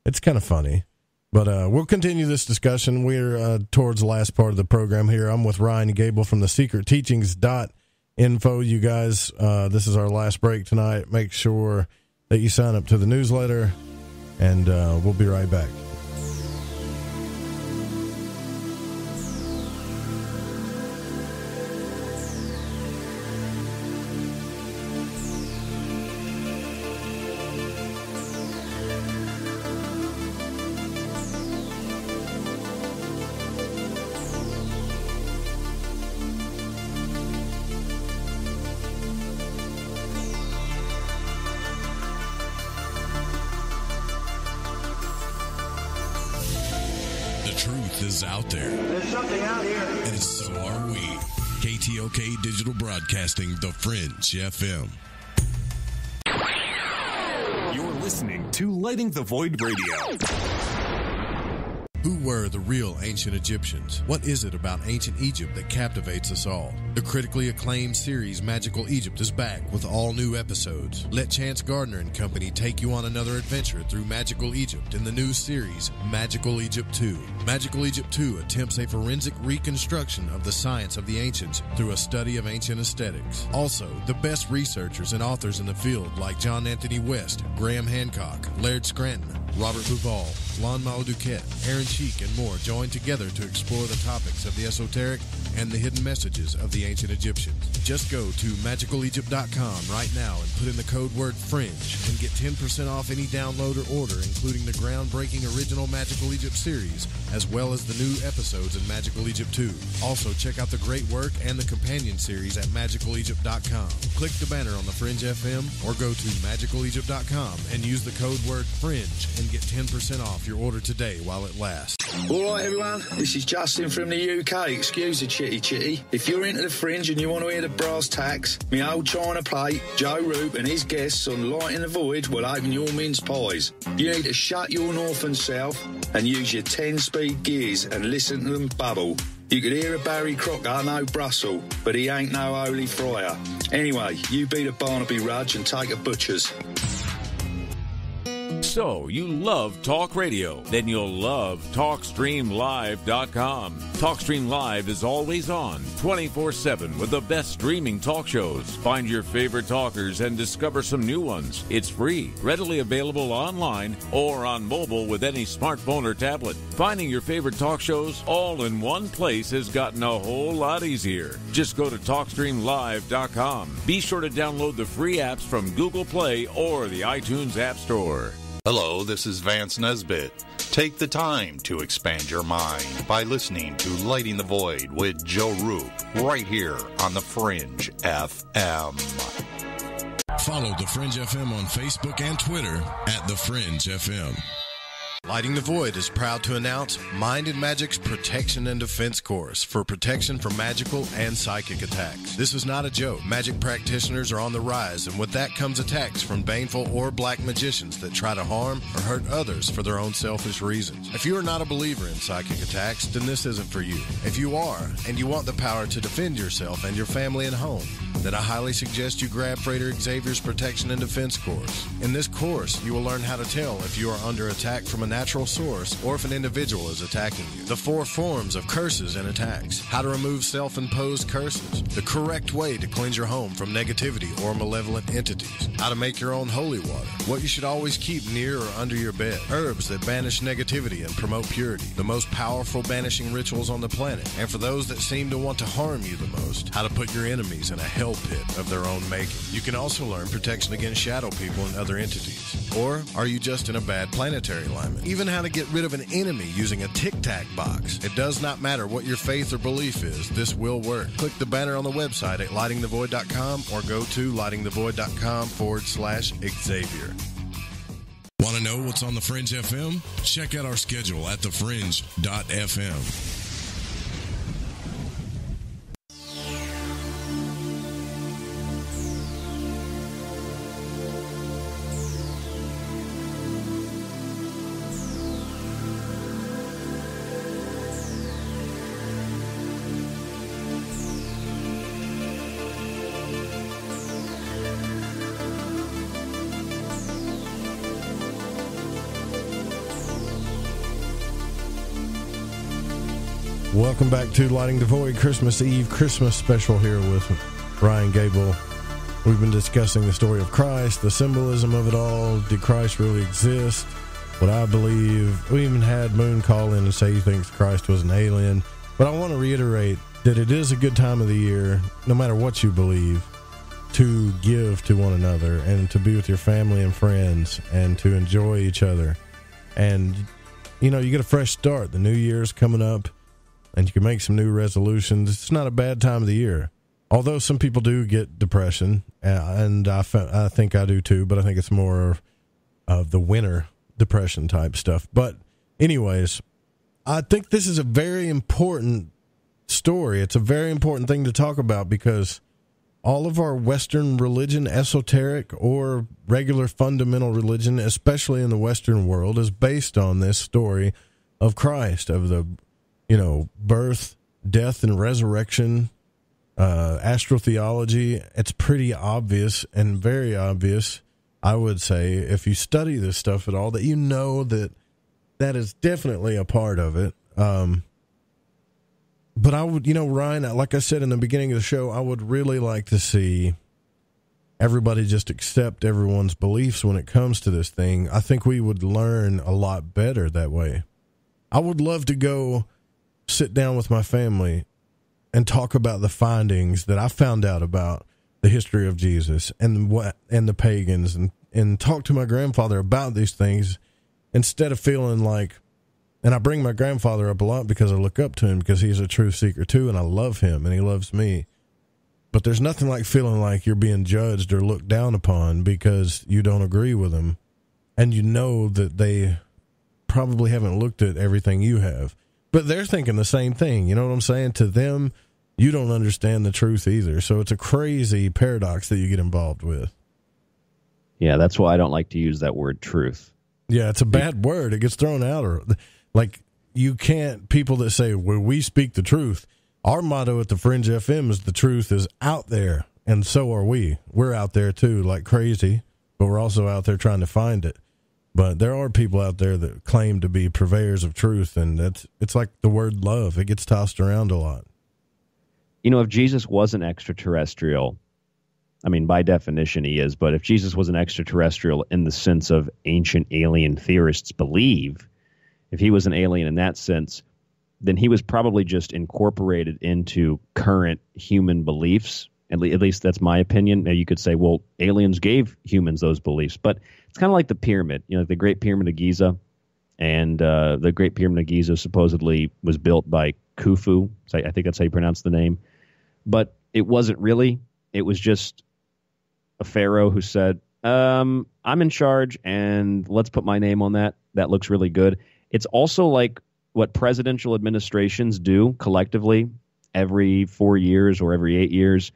It's kind of funny. But we'll continue this discussion. We're towards the last part of the program here. I'm with Ryan Gable from the secretteachings.info. You guys, this is our last break tonight. Make sure that you sign up to the newsletter, and we'll be right back. Out there. There's something out here. And so are we. KTOK Digital Broadcasting, The Fringe FM. You're listening to Lighting the Void Radio. Who were the real ancient Egyptians? What is it about ancient Egypt that captivates us all? The critically acclaimed series Magical Egypt is back with all new episodes. Let Chance Gardner and company take you on another adventure through Magical Egypt in the new series Magical Egypt 2. Magical Egypt 2 attempts a forensic reconstruction of the science of the ancients through a study of ancient aesthetics. Also, the best researchers and authors in the field like John Anthony West, Graham Hancock, Laird Scranton, Robert Bouval, Lon Duquette, Aaron Cheek, and more join together to explore the topics of the esoteric and the hidden messages of the ancient Egyptians. Just go to magicalegypt.com right now and put in the code word FRINGE and get 10% off any download or order, including the groundbreaking original Magical Egypt series, as well as the new episodes in Magical Egypt 2. Also, check out the great work and the companion series at magicalegypt.com. Click the banner on the Fringe FM or go to magicalegypt.com and use the code word FRINGE and get 10% off your order today while it lasts. All right, everyone, this is Justin from the UK. Excuse the chitty. If you're into the Fringe and you want to hear the brass tacks, me old China plate, Joe Roop and his guests on Lighting the Void will open your mince pies. You need to shut your north and south and use your 10-speed gears and listen to them bubble. You could hear a Barry Crocker, no Brussels, but he ain't no holy friar. Anyway, you beat a Barnaby Rudge and take a butcher's. So, you love talk radio? Then you'll love TalkStreamLive.com. TalkStream Live is always on, 24/7, with the best streaming talk shows. Find your favorite talkers and discover some new ones. It's free, readily available online or on mobile with any smartphone or tablet. Finding your favorite talk shows all in one place has gotten a whole lot easier. Just go to TalkStreamLive.com. Be sure to download the free apps from Google Play or the iTunes App Store. Hello, this is Vance Nesbitt. Take the time to expand your mind by listening to Lighting the Void with Joe Roop right here on the Fringe FM. Follow the Fringe FM on Facebook and Twitter at the Fringe FM. Lighting the Void is proud to announce Mind and Magic's Protection and Defense Course for protection from magical and psychic attacks. This is not a joke. Magic practitioners are on the rise, and with that comes attacks from baneful or black magicians that try to harm or hurt others for their own selfish reasons. If you are not a believer in psychic attacks, then this isn't for you. If you are, and you want the power to defend yourself and your family and home, then I highly suggest you grab Freighter Xavier's Protection and Defense Course. In this course, you will learn how to tell if you are under attack from a natural source or if an individual is attacking you. The 4 forms of curses and attacks. How to remove self-imposed curses. The correct way to cleanse your home from negativity or malevolent entities. How to make your own holy water. What you should always keep near or under your bed. Herbs that banish negativity and promote purity. The most powerful banishing rituals on the planet. And for those that seem to want to harm you the most, how to put your enemies in a hell pit of their own making. You can also learn protection against shadow people and other entities. Or are you just in a bad planetary alignment? Even how to get rid of an enemy using a tic-tac box. It does not matter what your faith or belief is, this will work. Click the banner on the website at lightingthevoid.com or go to lightingthevoid.com/Xavier. Want to know what's on The Fringe FM? Check out our schedule at thefringe.fm. Welcome back to Lighting the Void Christmas Eve Christmas special here with Ryan Gable. We've been discussing the story of Christ, the symbolism of it all. Did Christ really exist? What I believe. We even had Moon call in and say he thinks Christ was an alien. But I want to reiterate that it is a good time of the year, no matter what you believe, to give to one another and to be with your family and friends and to enjoy each other. And, you know, you get a fresh start. The new year's coming up. And you can make some new resolutions. It's not a bad time of the year. Although some people do get depression, and I think I do too, but I think it's more of the winter depression type stuff. But anyways, I think this is a very important story. It's a very important thing to talk about because all of our Western religion, esoteric or regular fundamental religion, especially in the Western world, is based on this story of Christ, of the birth, death, and resurrection, astrotheology. It's pretty obvious and very obvious, I would say, if you study this stuff at all, that you know that is definitely a part of it. But I would, Ryan, like I said in the beginning of the show, I would really like to see everybody just accept everyone's beliefs when it comes to this thing. I think we would learn a lot better that way. I would love to go sit down with my family and talk about the findings that I found out about the history of Jesus and the pagans and talk to my grandfather about these things instead of feeling like, and I bring my grandfather up a lot because I look up to him because he's a truth seeker too, and I love him and he loves me. But there's nothing like feeling like you're being judged or looked down upon because you don't agree with them and you know that they probably haven't looked at everything you have. But they're thinking the same thing. You know what I'm saying? To them, you don't understand the truth either. So it's a crazy paradox that you get involved with. Yeah, that's why I don't like to use that word truth. Yeah, it's a bad word. It gets thrown out. Like, you can't, people that say, well, we speak the truth. Our motto at the Fringe FM is the truth is out there. And so are we. We're out there too, like crazy. But we're also out there trying to find it. But there are people out there that claim to be purveyors of truth, and it's like the word love. It gets tossed around a lot. If Jesus wasn't extraterrestrial, I mean, by definition he is, but if Jesus was an extraterrestrial in the sense of ancient alien theorists believe, if he was an alien in that sense, then he was probably just incorporated into current human beliefs. At least that's my opinion. Now you could say, well, aliens gave humans those beliefs, but it's kind of like the pyramid, the Great Pyramid of Giza. And the Great Pyramid of Giza supposedly was built by Khufu. So I think that's how you pronounce the name. But it wasn't really. It was just a pharaoh who said, I'm in charge, and let's put my name on that. That looks really good. It's also like what presidential administrations do collectively every 4 years or every 8 years.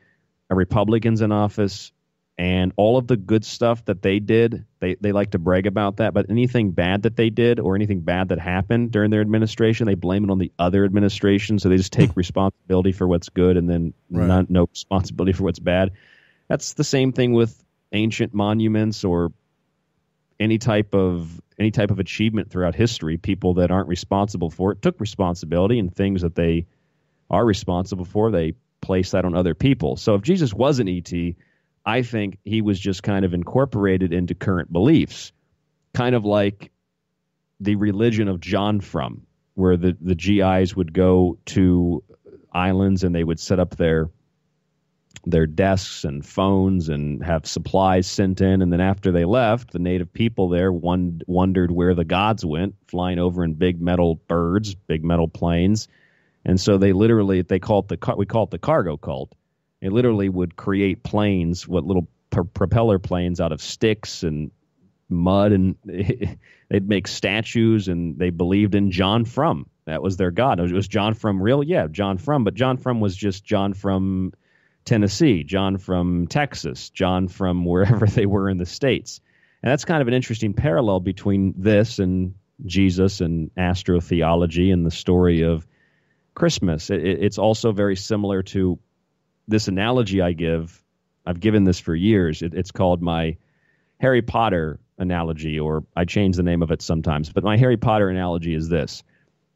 A Republican's in office, and all of the good stuff that they did, they like to brag about that. But anything bad that they did or anything bad that happened during their administration, they blame it on the other administration. So they just take responsibility for what's good and then no responsibility for what's bad. That's the same thing with ancient monuments or any type of achievement throughout history. People that aren't responsible for it took responsibility, and things that they are responsible for, they place that on other people. So if Jesus wasn't E.T., I think he was just kind of incorporated into current beliefs, kind of like the religion of John Frum, where the GIs would go to islands and they would set up their desks and phones and have supplies sent in. And then after they left, the native people there wondered where the gods went, flying over in big metal birds, big metal planes. And so we call it the cargo cult. They literally would create planes, little propeller planes out of sticks and mud, and they'd make statues, and they believed in John Frum. That was their god. Was John Frum real? Yeah, John Frum. But John Frum was just John from Tennessee, John from Texas, John from wherever they were in the States. And that's kind of an interesting parallel between this and Jesus and astrotheology and the story of Christmas. It's also very similar to this analogy I give. I've given this for years. It's called my Harry Potter analogy, or I change the name of it sometimes. But my Harry Potter analogy is this: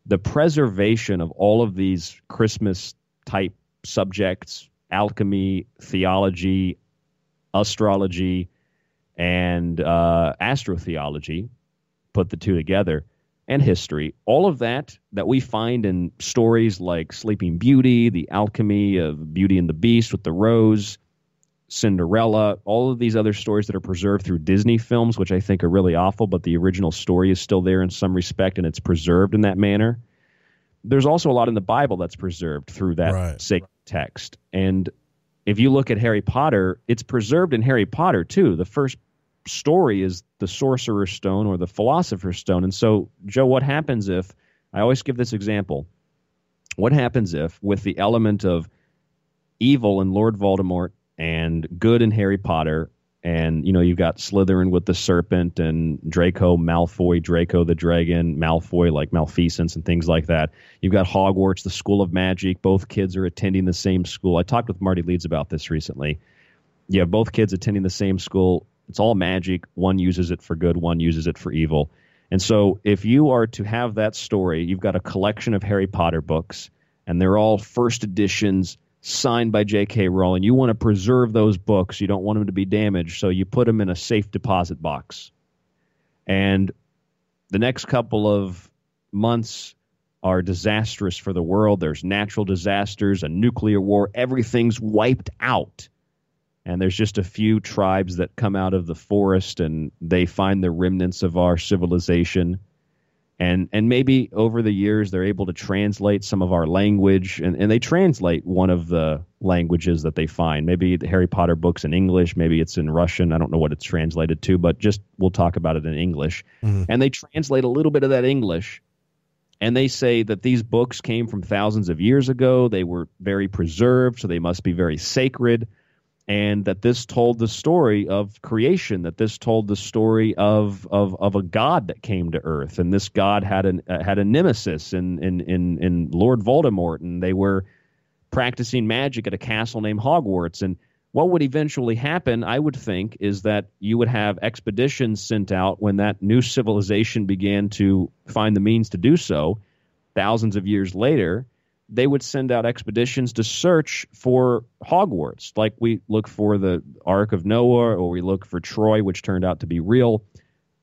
the preservation of all of these Christmas-type subjects, alchemy, theology, astrology, and astrotheology, put the two together, and history, all of that we find in stories like Sleeping Beauty, the alchemy of Beauty and the Beast with the rose, Cinderella, all of these other stories that are preserved through Disney films, which I think are really awful, but the original story is still there in some respect, and it's preserved in that manner. There's also a lot in the Bible that's preserved through that sacred text. And if you look at Harry Potter, it's preserved in Harry Potter too. The first story is the Sorcerer's Stone or the Philosopher's Stone. And so, Joe, what happens if, I always give this example, what happens if with the element of evil in Lord Voldemort and good in Harry Potter, and, you've got Slytherin with the serpent and Draco the dragon, Malfoy like Malfeasance and things like that. You've got Hogwarts, the School of Magic. Both kids are attending the same school. I talked with Marty Leeds about this recently. You have both kids attending the same school. It's all magic. One uses it for good, one uses it for evil. And so if you are to have that story, you've got a collection of Harry Potter books, and they're all first editions signed by J.K. Rowling. You want to preserve those books. You don't want them to be damaged, so you put them in a safe deposit box. And the next couple of months are disastrous for the world. There's natural disasters, a nuclear war. Everything's wiped out. And there's just a few tribes that come out of the forest, and they find the remnants of our civilization. And maybe over the years they're able to translate some of our language, and they translate one of the languages that they find. Maybe the Harry Potter book's in English, maybe it's in Russian. I don't know what it's translated to, but just we'll talk about it in English. Mm-hmm. And they translate a little bit of that English, and they say that these books came from thousands of years ago. They were very preserved, so they must be very sacred. And that this told the story of creation, that this told the story of a god that came to Earth, and this god had a nemesis in Lord Voldemort, and they were practicing magic at a castle named Hogwarts. And what would eventually happen, I would think, is that you would have expeditions sent out when that new civilization began to find the means to do so, thousands of years later. They would send out expeditions to search for Hogwarts, like we look for the Ark of Noah, or we look for Troy, which turned out to be real,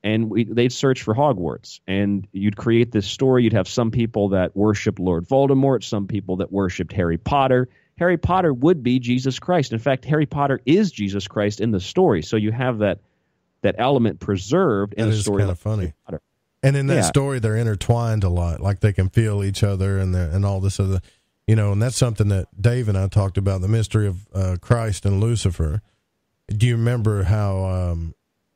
and they'd search for Hogwarts. And you'd create this story. You'd have some people that worshiped Lord Voldemort, some people that worshipped Harry Potter. Harry Potter would be Jesus Christ. In fact, Harry Potter is Jesus Christ in the story. So you have that element preserved in the story. That is kind of funny. Potter. And in that story, they're intertwined a lot, like they can feel each other and all this other, and that's something that Dave and I talked about, the mystery of Christ and Lucifer. Do you remember how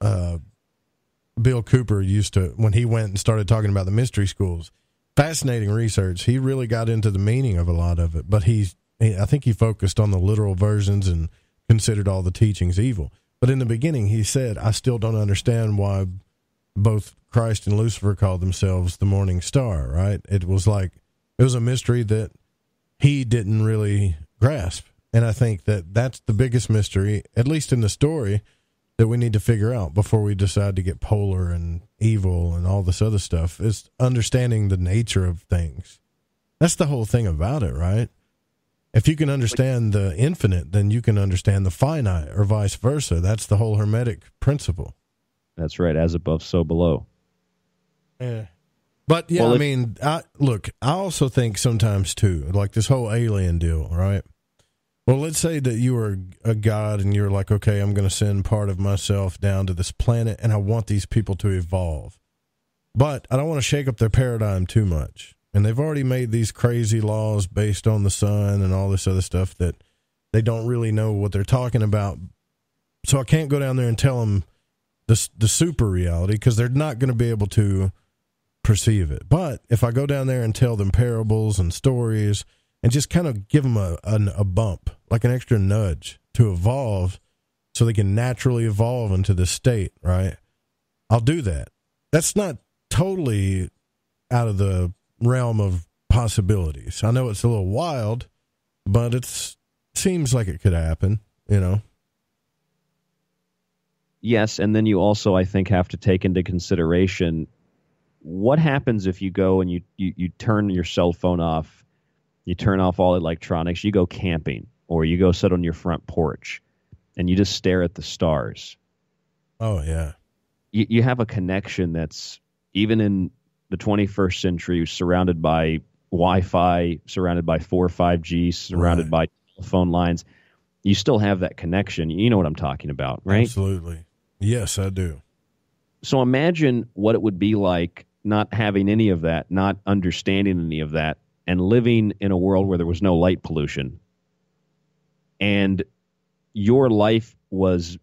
Bill Cooper used to, when he went and started talking about the mystery schools. Fascinating research. He really got into the meaning of a lot of it, but I think he focused on the literal versions and considered all the teachings evil. But in the beginning, he said, I still don't understand why both Christ and Lucifer called themselves the morning star, right? It was a mystery that he didn't really grasp. And I think that that's the biggest mystery, at least in the story, that we need to figure out before we decide to get polar and evil and all this other stuff, is understanding the nature of things. That's the whole thing about it, right? If you can understand the infinite, then you can understand the finite, or vice versa. That's the whole Hermetic principle. That's right. As above, so below. Yeah. But, yeah, well, I also think sometimes, too, like this whole alien deal, right? Well, let's say that you are a god and you're like, okay, I'm going to send part of myself down to this planet and I want these people to evolve. But I don't want to shake up their paradigm too much. And they've already made these crazy laws based on the sun and all this other stuff that they don't really know what they're talking about. So I can't go down there and tell them the super reality because they're not going to be able to perceive it. But if I go down there and tell them parables and stories and just kind of give them a bump, like an extra nudge to evolve so they can naturally evolve into this state, right? I'll do that. That's not totally out of the realm of possibilities. I know it's a little wild, but it seems like it could happen, you know? Yes, and then you also, I think, have to take into consideration what happens if you go and you turn your cell phone off, you turn off all electronics, you go camping, or you go sit on your front porch, and you just stare at the stars. Oh, yeah. You have a connection that's, even in the 21st century, surrounded by Wi-Fi, surrounded by 4 or 5G, surrounded by telephone lines, you still have that connection. You know what I'm talking about, right? Absolutely. Yes, I do. So imagine what it would be like not having any of that, not understanding any of that, and living in a world where there was no light pollution. And your life was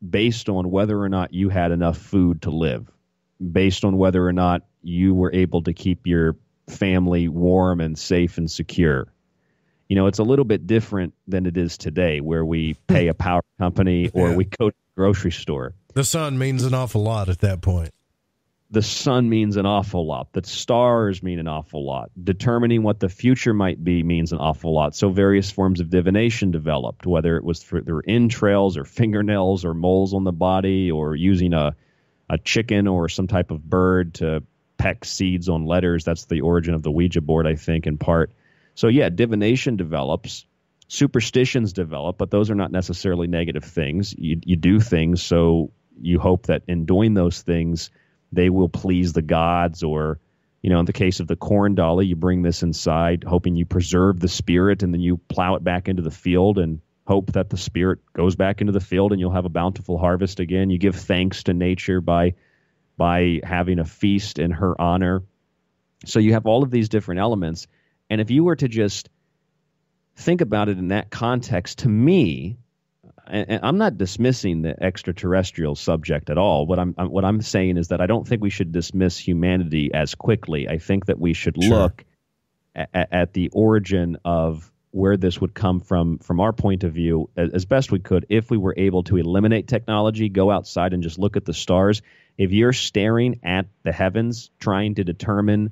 based on whether or not you had enough food to live, based on whether or not you were able to keep your family warm and safe and secure. You know, it's a little bit different than it is today, where we pay a power company or we go to the grocery store. The sun means an awful lot at that point. The sun means an awful lot. The stars mean an awful lot. Determining what the future might be means an awful lot. So various forms of divination developed, whether it was through their entrails or fingernails or moles on the body, or using a chicken or some type of bird to peck seeds on letters. That's the origin of the Ouija board, I think, in part. So, yeah, divination develops. Superstitions develop, but those are not necessarily negative things. You do things so you hope that in doing those things, they will please the gods, or, you know, in the case of the corn dolly, you bring this inside, hoping you preserve the spirit, and then you plow it back into the field and hope that the spirit goes back into the field and you'll have a bountiful harvest again. You give thanks to nature by having a feast in her honor. So you have all of these different elements. And if you were to just think about it in that context, to me, and I'm not dismissing the extraterrestrial subject at all. What I'm saying is that I don't think we should dismiss humanity as quickly. I think that we should look at the origin of where this would come from our point of view, as best we could, if we were able to eliminate technology, go outside and just look at the stars. If you're staring at the heavens, trying to determine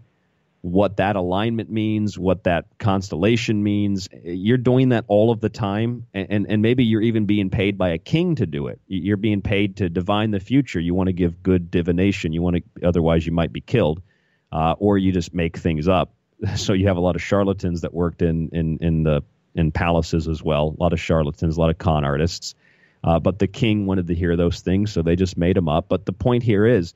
what that alignment means, what that constellation means, you're doing that all of the time. And maybe you're even being paid by a king to do it. You're being paid to divine the future. You want to give good divination. Otherwise you might be killed, or you just make things up. So you have a lot of charlatans that worked in palaces as well. A lot of charlatans, a lot of con artists. But the king wanted to hear those things, so they just made them up. But the point here is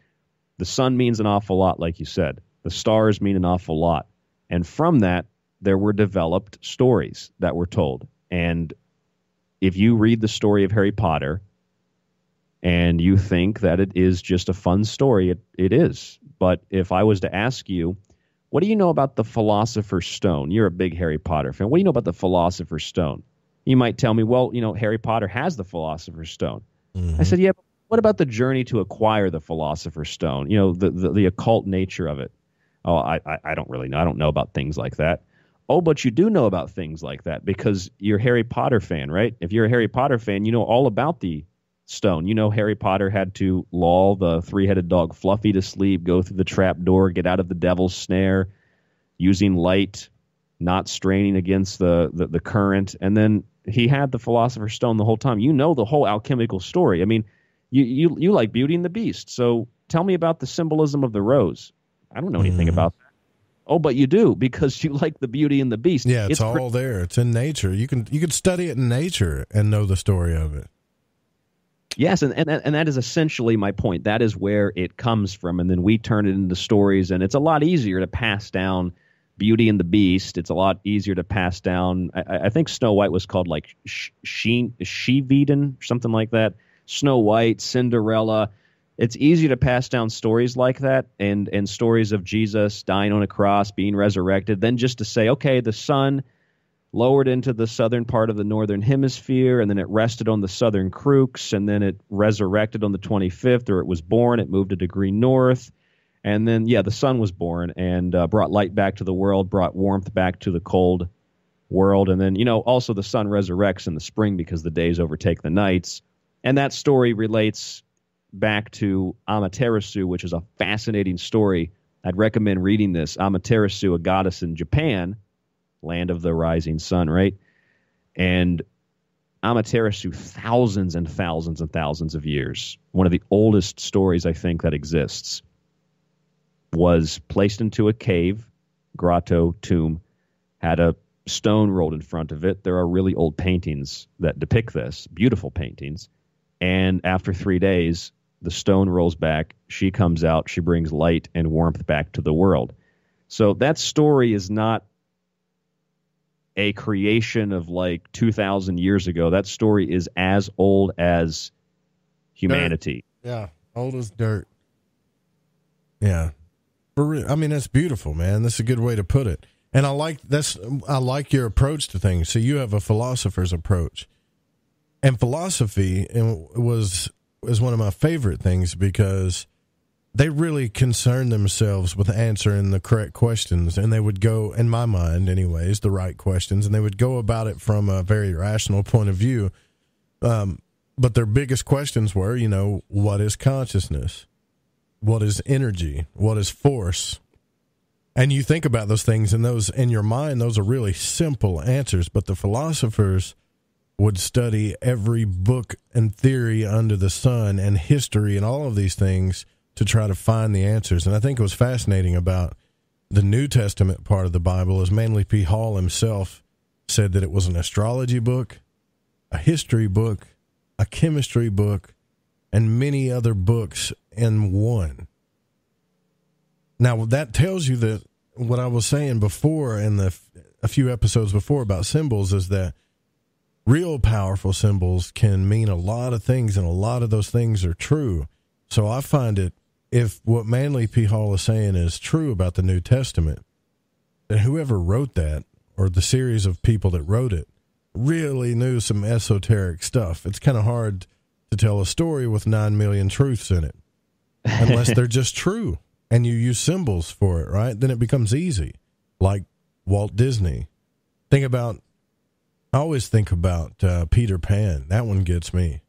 the sun means an awful lot, like you said. The stars mean an awful lot. And from that, there were developed stories that were told. And if you read the story of Harry Potter and you think that it is just a fun story, it is. But if I was to ask you, what do you know about the Philosopher's Stone? You're a big Harry Potter fan. What do you know about the Philosopher's Stone? You might tell me, well, you know, Harry Potter has the Philosopher's Stone. Mm-hmm. I said, yeah, but What about the journey to acquire the Philosopher's Stone? You know, the occult nature of it. Oh, I don't really know. I don't know about things like that. Oh, but you do know about things like that because you're a Harry Potter fan, right? If you're a Harry Potter fan, you know all about the stone. You know Harry Potter had to lull the three-headed dog Fluffy to sleep, go through the trap door, get out of the devil's snare, using light, not straining against the current. And then he had the Philosopher's Stone the whole time. You know the whole alchemical story. I mean, you like Beauty and the Beast. So tell me about the symbolism of the rose. I don't know anything about that. Oh, but you do because you like the Beauty and the Beast. Yeah, it's all there. It's in nature. You can study it in nature and know the story of it. Yes, and that is essentially my point. That is where it comes from, and then we turn it into stories, and it's a lot easier to pass down Beauty and the Beast. It's a lot easier to pass down. I think Snow White was called like She-Veeden, something like that. Snow White, Cinderella. It's easier to pass down stories like that and stories of Jesus dying on a cross, being resurrected, than just to say, okay, the sun lowered into the southern part of the northern hemisphere, and then it rested on the southern crux, and then it resurrected on the 25th, or it was born, it moved a degree north, and then, the sun was born and brought light back to the world, brought warmth back to the cold world, and then, also the sun resurrects in the spring because the days overtake the nights, and that story relates back to Amaterasu, which is a fascinating story. I'd recommend reading this. Amaterasu, a goddess in Japan, land of the rising sun, right? And Amaterasu, thousands and thousands and thousands of years, one of the oldest stories I think that exists, was placed into a cave, grotto, tomb, had a stone rolled in front of it. There are really old paintings that depict this, beautiful paintings. And after 3 days, the stone rolls back, she comes out, she brings light and warmth back to the world. So that story is not a creation of like 2,000 years ago. That story is as old as humanity. Dirt. Yeah, old as dirt. Yeah. For real. I mean, that's beautiful, man. That's a good way to put it. And I like your approach to things. So you have a philosopher's approach. And philosophy is one of my favorite things because they really concern themselves with answering the correct questions, and they would go, in my mind anyways, the right questions, and they would go about it from a very rational point of view. But their biggest questions were, what is consciousness? What is energy? What is force? And you think about those things, and those in your mind, those are really simple answers, but the philosophers would study every book and theory under the sun and history and all of these things to try to find the answers. And I think it was fascinating about the New Testament part of the Bible is Manly P. Hall himself said that it was an astrology book, a history book, a chemistry book, and many other books in one. Now, that tells you that what I was saying before in a few episodes before about symbols is that real powerful symbols can mean a lot of things, and a lot of those things are true. So I find it, if what Manly P. Hall is saying is true about the New Testament, then whoever wrote that, or the series of people that wrote it, really knew some esoteric stuff. It's kind of hard to tell a story with 9 million truths in it, unless they're just true, and you use symbols for it, right? Then it becomes easy, like Walt Disney. I always think about Peter Pan. That one gets me.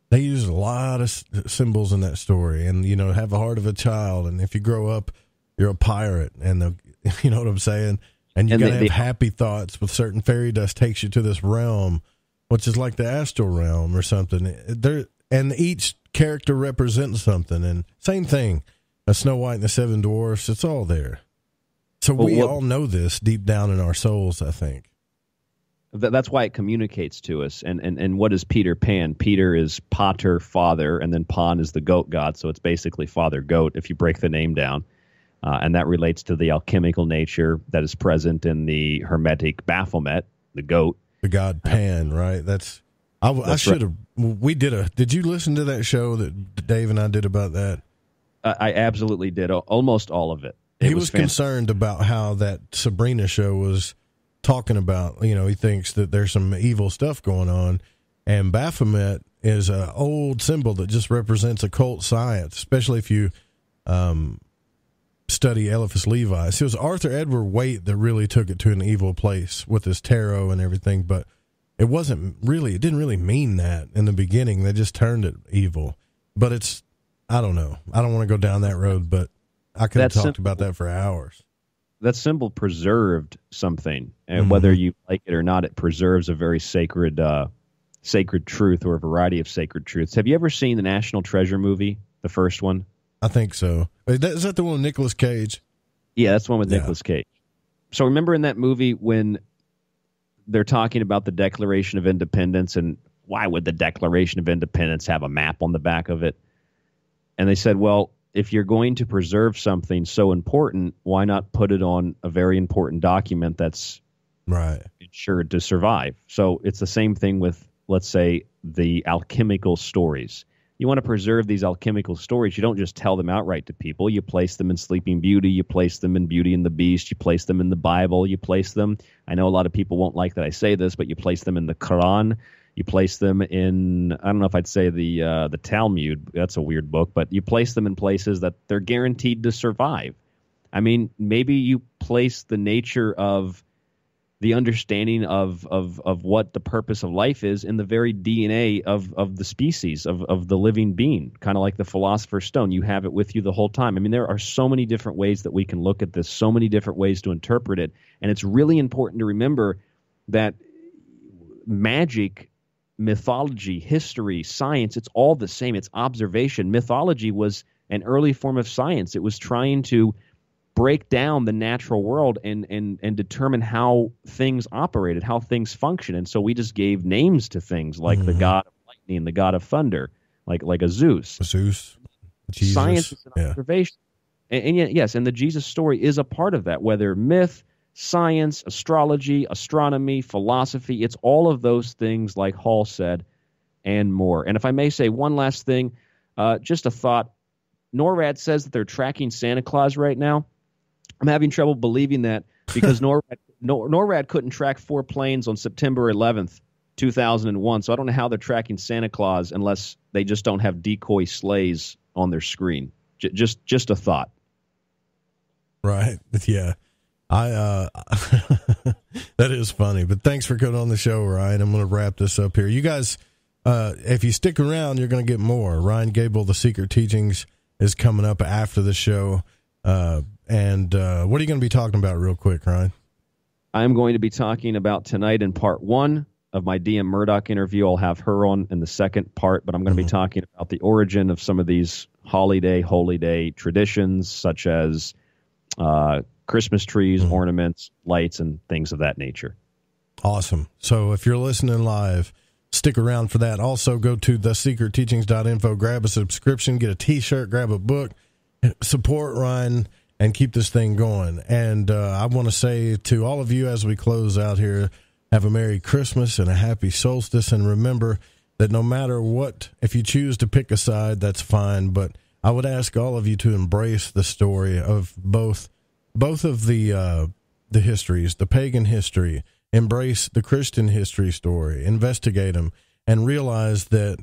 They use a lot of symbols in that story, and have the heart of a child. And if you grow up, you're a pirate, and you know what I'm saying. And you got to have happy thoughts. With certain fairy dust takes you to this realm, which is like the astral realm or something. And each character represents something. And same thing, a Snow White and the Seven Dwarfs. It's all there. So we all know this deep down in our souls, I think. That's why it communicates to us. And what is Peter Pan? Peter is Pater, father, and then Pan is the goat god. So it's basically father goat if you break the name down. And that relates to the alchemical nature that is present in the Hermetic Baphomet, the goat. The god Pan, right? I should have. Did you listen to that show that Dave and I did about that? I absolutely did. Almost all of it. He was concerned about how that Sabrina show was talking about, he thinks that there's some evil stuff going on, and Baphomet is an old symbol that just represents occult science, especially if you study Eliphas Levi. So it was Arthur Edward Waite that really took it to an evil place with his tarot and everything, but it didn't really mean that in the beginning. They just turned it evil. But I don't know. I don't want to go down that road, but I could have talked about that for hours. That symbol preserved something, and whether you like it or not, it preserves a very sacred truth, or a variety of sacred truths. Have you ever seen the National Treasure movie, the first one? I think so. Is that the one with Nicolas Cage? Yeah, that's the one with Nicolas Cage. So remember in that movie when they're talking about the Declaration of Independence, and why would the Declaration of Independence have a map on the back of it? And they said, well, if you're going to preserve something so important, why not put it on a very important document that's ensured to survive? So it's the same thing with, let's say, the alchemical stories. You want to preserve these alchemical stories. You don't just tell them outright to people. You place them in Sleeping Beauty. You place them in Beauty and the Beast. You place them in the Bible. You place them, I know a lot of people won't like that I say this, but you place them in the Quran. You place them in, I don't know if I'd say the Talmud. That's a weird book, but you place them in places that they're guaranteed to survive. I mean, maybe you place the nature of the understanding of what the purpose of life is in the very DNA of the species, of the living being, kind of like the Philosopher's Stone. You have it with you the whole time. I mean, there are so many different ways that we can look at this, so many different ways to interpret it, and it's really important to remember that magic, mythology, history, science, it's all the same. It's observation. Mythology was an early form of science. It was trying to break down the natural world and determine how things operated, how things function. And so we just gave names to things like the god of lightning, the god of thunder, like a Zeus. Jesus. Science is an observation. And yet, yes, and the Jesus story is a part of that, whether myth, science, astrology, astronomy, philosophy, it's all of those things, like Hall said, and more. And if I may say one last thing, just a thought. NORAD says that they're tracking Santa Claus right now. I'm having trouble believing that because NORAD couldn't track 4 planes on September 11th, 2001. So I don't know how they're tracking Santa Claus unless they just don't have decoy sleighs on their screen. Just a thought. Right. Yeah. That is funny, but thanks for coming on the show, Ryan. I'm going to wrap this up here. You guys, if you stick around, you're going to get more. Ryan Gable, The Secret Teachings, is coming up after the show. And what are you going to be talking about real quick, Ryan? I'm going to be talking about tonight in part 1 of my DM Murdoch interview. I'll have her on in the second part, but I'm going to be talking about the origin of some of these holy day traditions, such as Christmas trees, ornaments, lights, and things of that nature. Awesome. So if you're listening live, stick around for that. Also, go to thesecretteachings.info, grab a subscription, get a T-shirt, grab a book, support Ryan, and keep this thing going. And I want to say to all of you as we close out here, have a Merry Christmas and a Happy Solstice. And remember that no matter what, if you choose to pick a side, that's fine. But I would ask all of you to embrace the story of both of the histories, the pagan history, embrace the Christian history story, investigate them, and realize that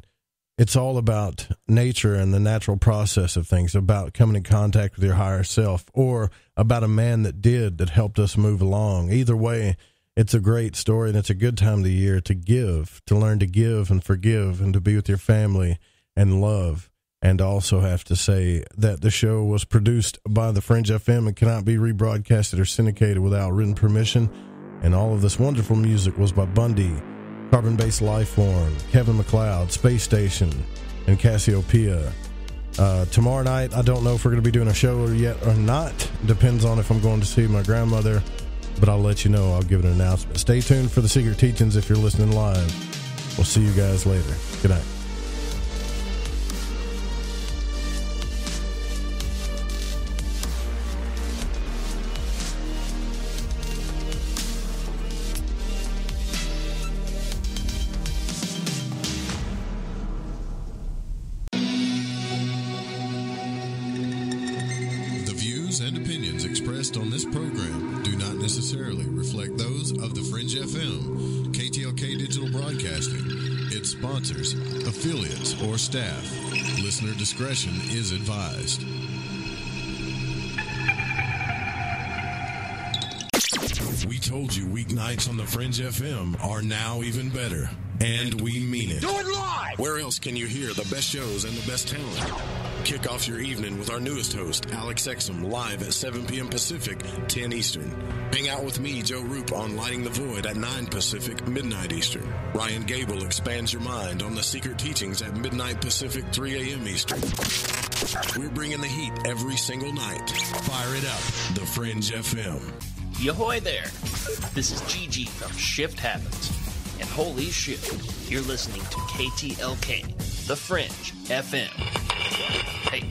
it's all about nature and the natural process of things, about coming in contact with your higher self, or about a man that helped us move along. Either way, it's a great story, and it's a good time of the year to give, to learn to give and forgive, and to be with your family and love. And also have to say that the show was produced by the Fringe FM and cannot be rebroadcasted or syndicated without written permission. And all of this wonderful music was by Bundy, Carbon-Based Lifeform, Kevin MacLeod, Space Station, and Cassiopeia. Tomorrow night, I don't know if we're going to be doing a show yet or not. Depends on if I'm going to see my grandmother, but I'll let you know. I'll give an announcement. Stay tuned for The Secret Teachings if you're listening live. We'll see you guys later. Good night. And opinions expressed on this program do not necessarily reflect those of the Fringe FM, KTLK Digital Broadcasting, its sponsors, affiliates, or staff. Listener discretion is advised. We told you weeknights on the Fringe FM are now even better. And we mean it. Do it live! Where else can you hear the best shows and the best talent? Kick off your evening with our newest host, Alex Exum, live at 7 p.m. Pacific, 10 Eastern. Hang out with me, Joe Roop, on Lighting the Void at 9 Pacific, midnight Eastern. Ryan Gable expands your mind on the secret teachings at midnight Pacific, 3 a.m. Eastern. We're bringing the heat every single night. Fire it up, the Fringe FM. Yahoy there. This is Gigi from Shift Happens. And holy shit, you're listening to KTLK, The Fringe FM. Hey,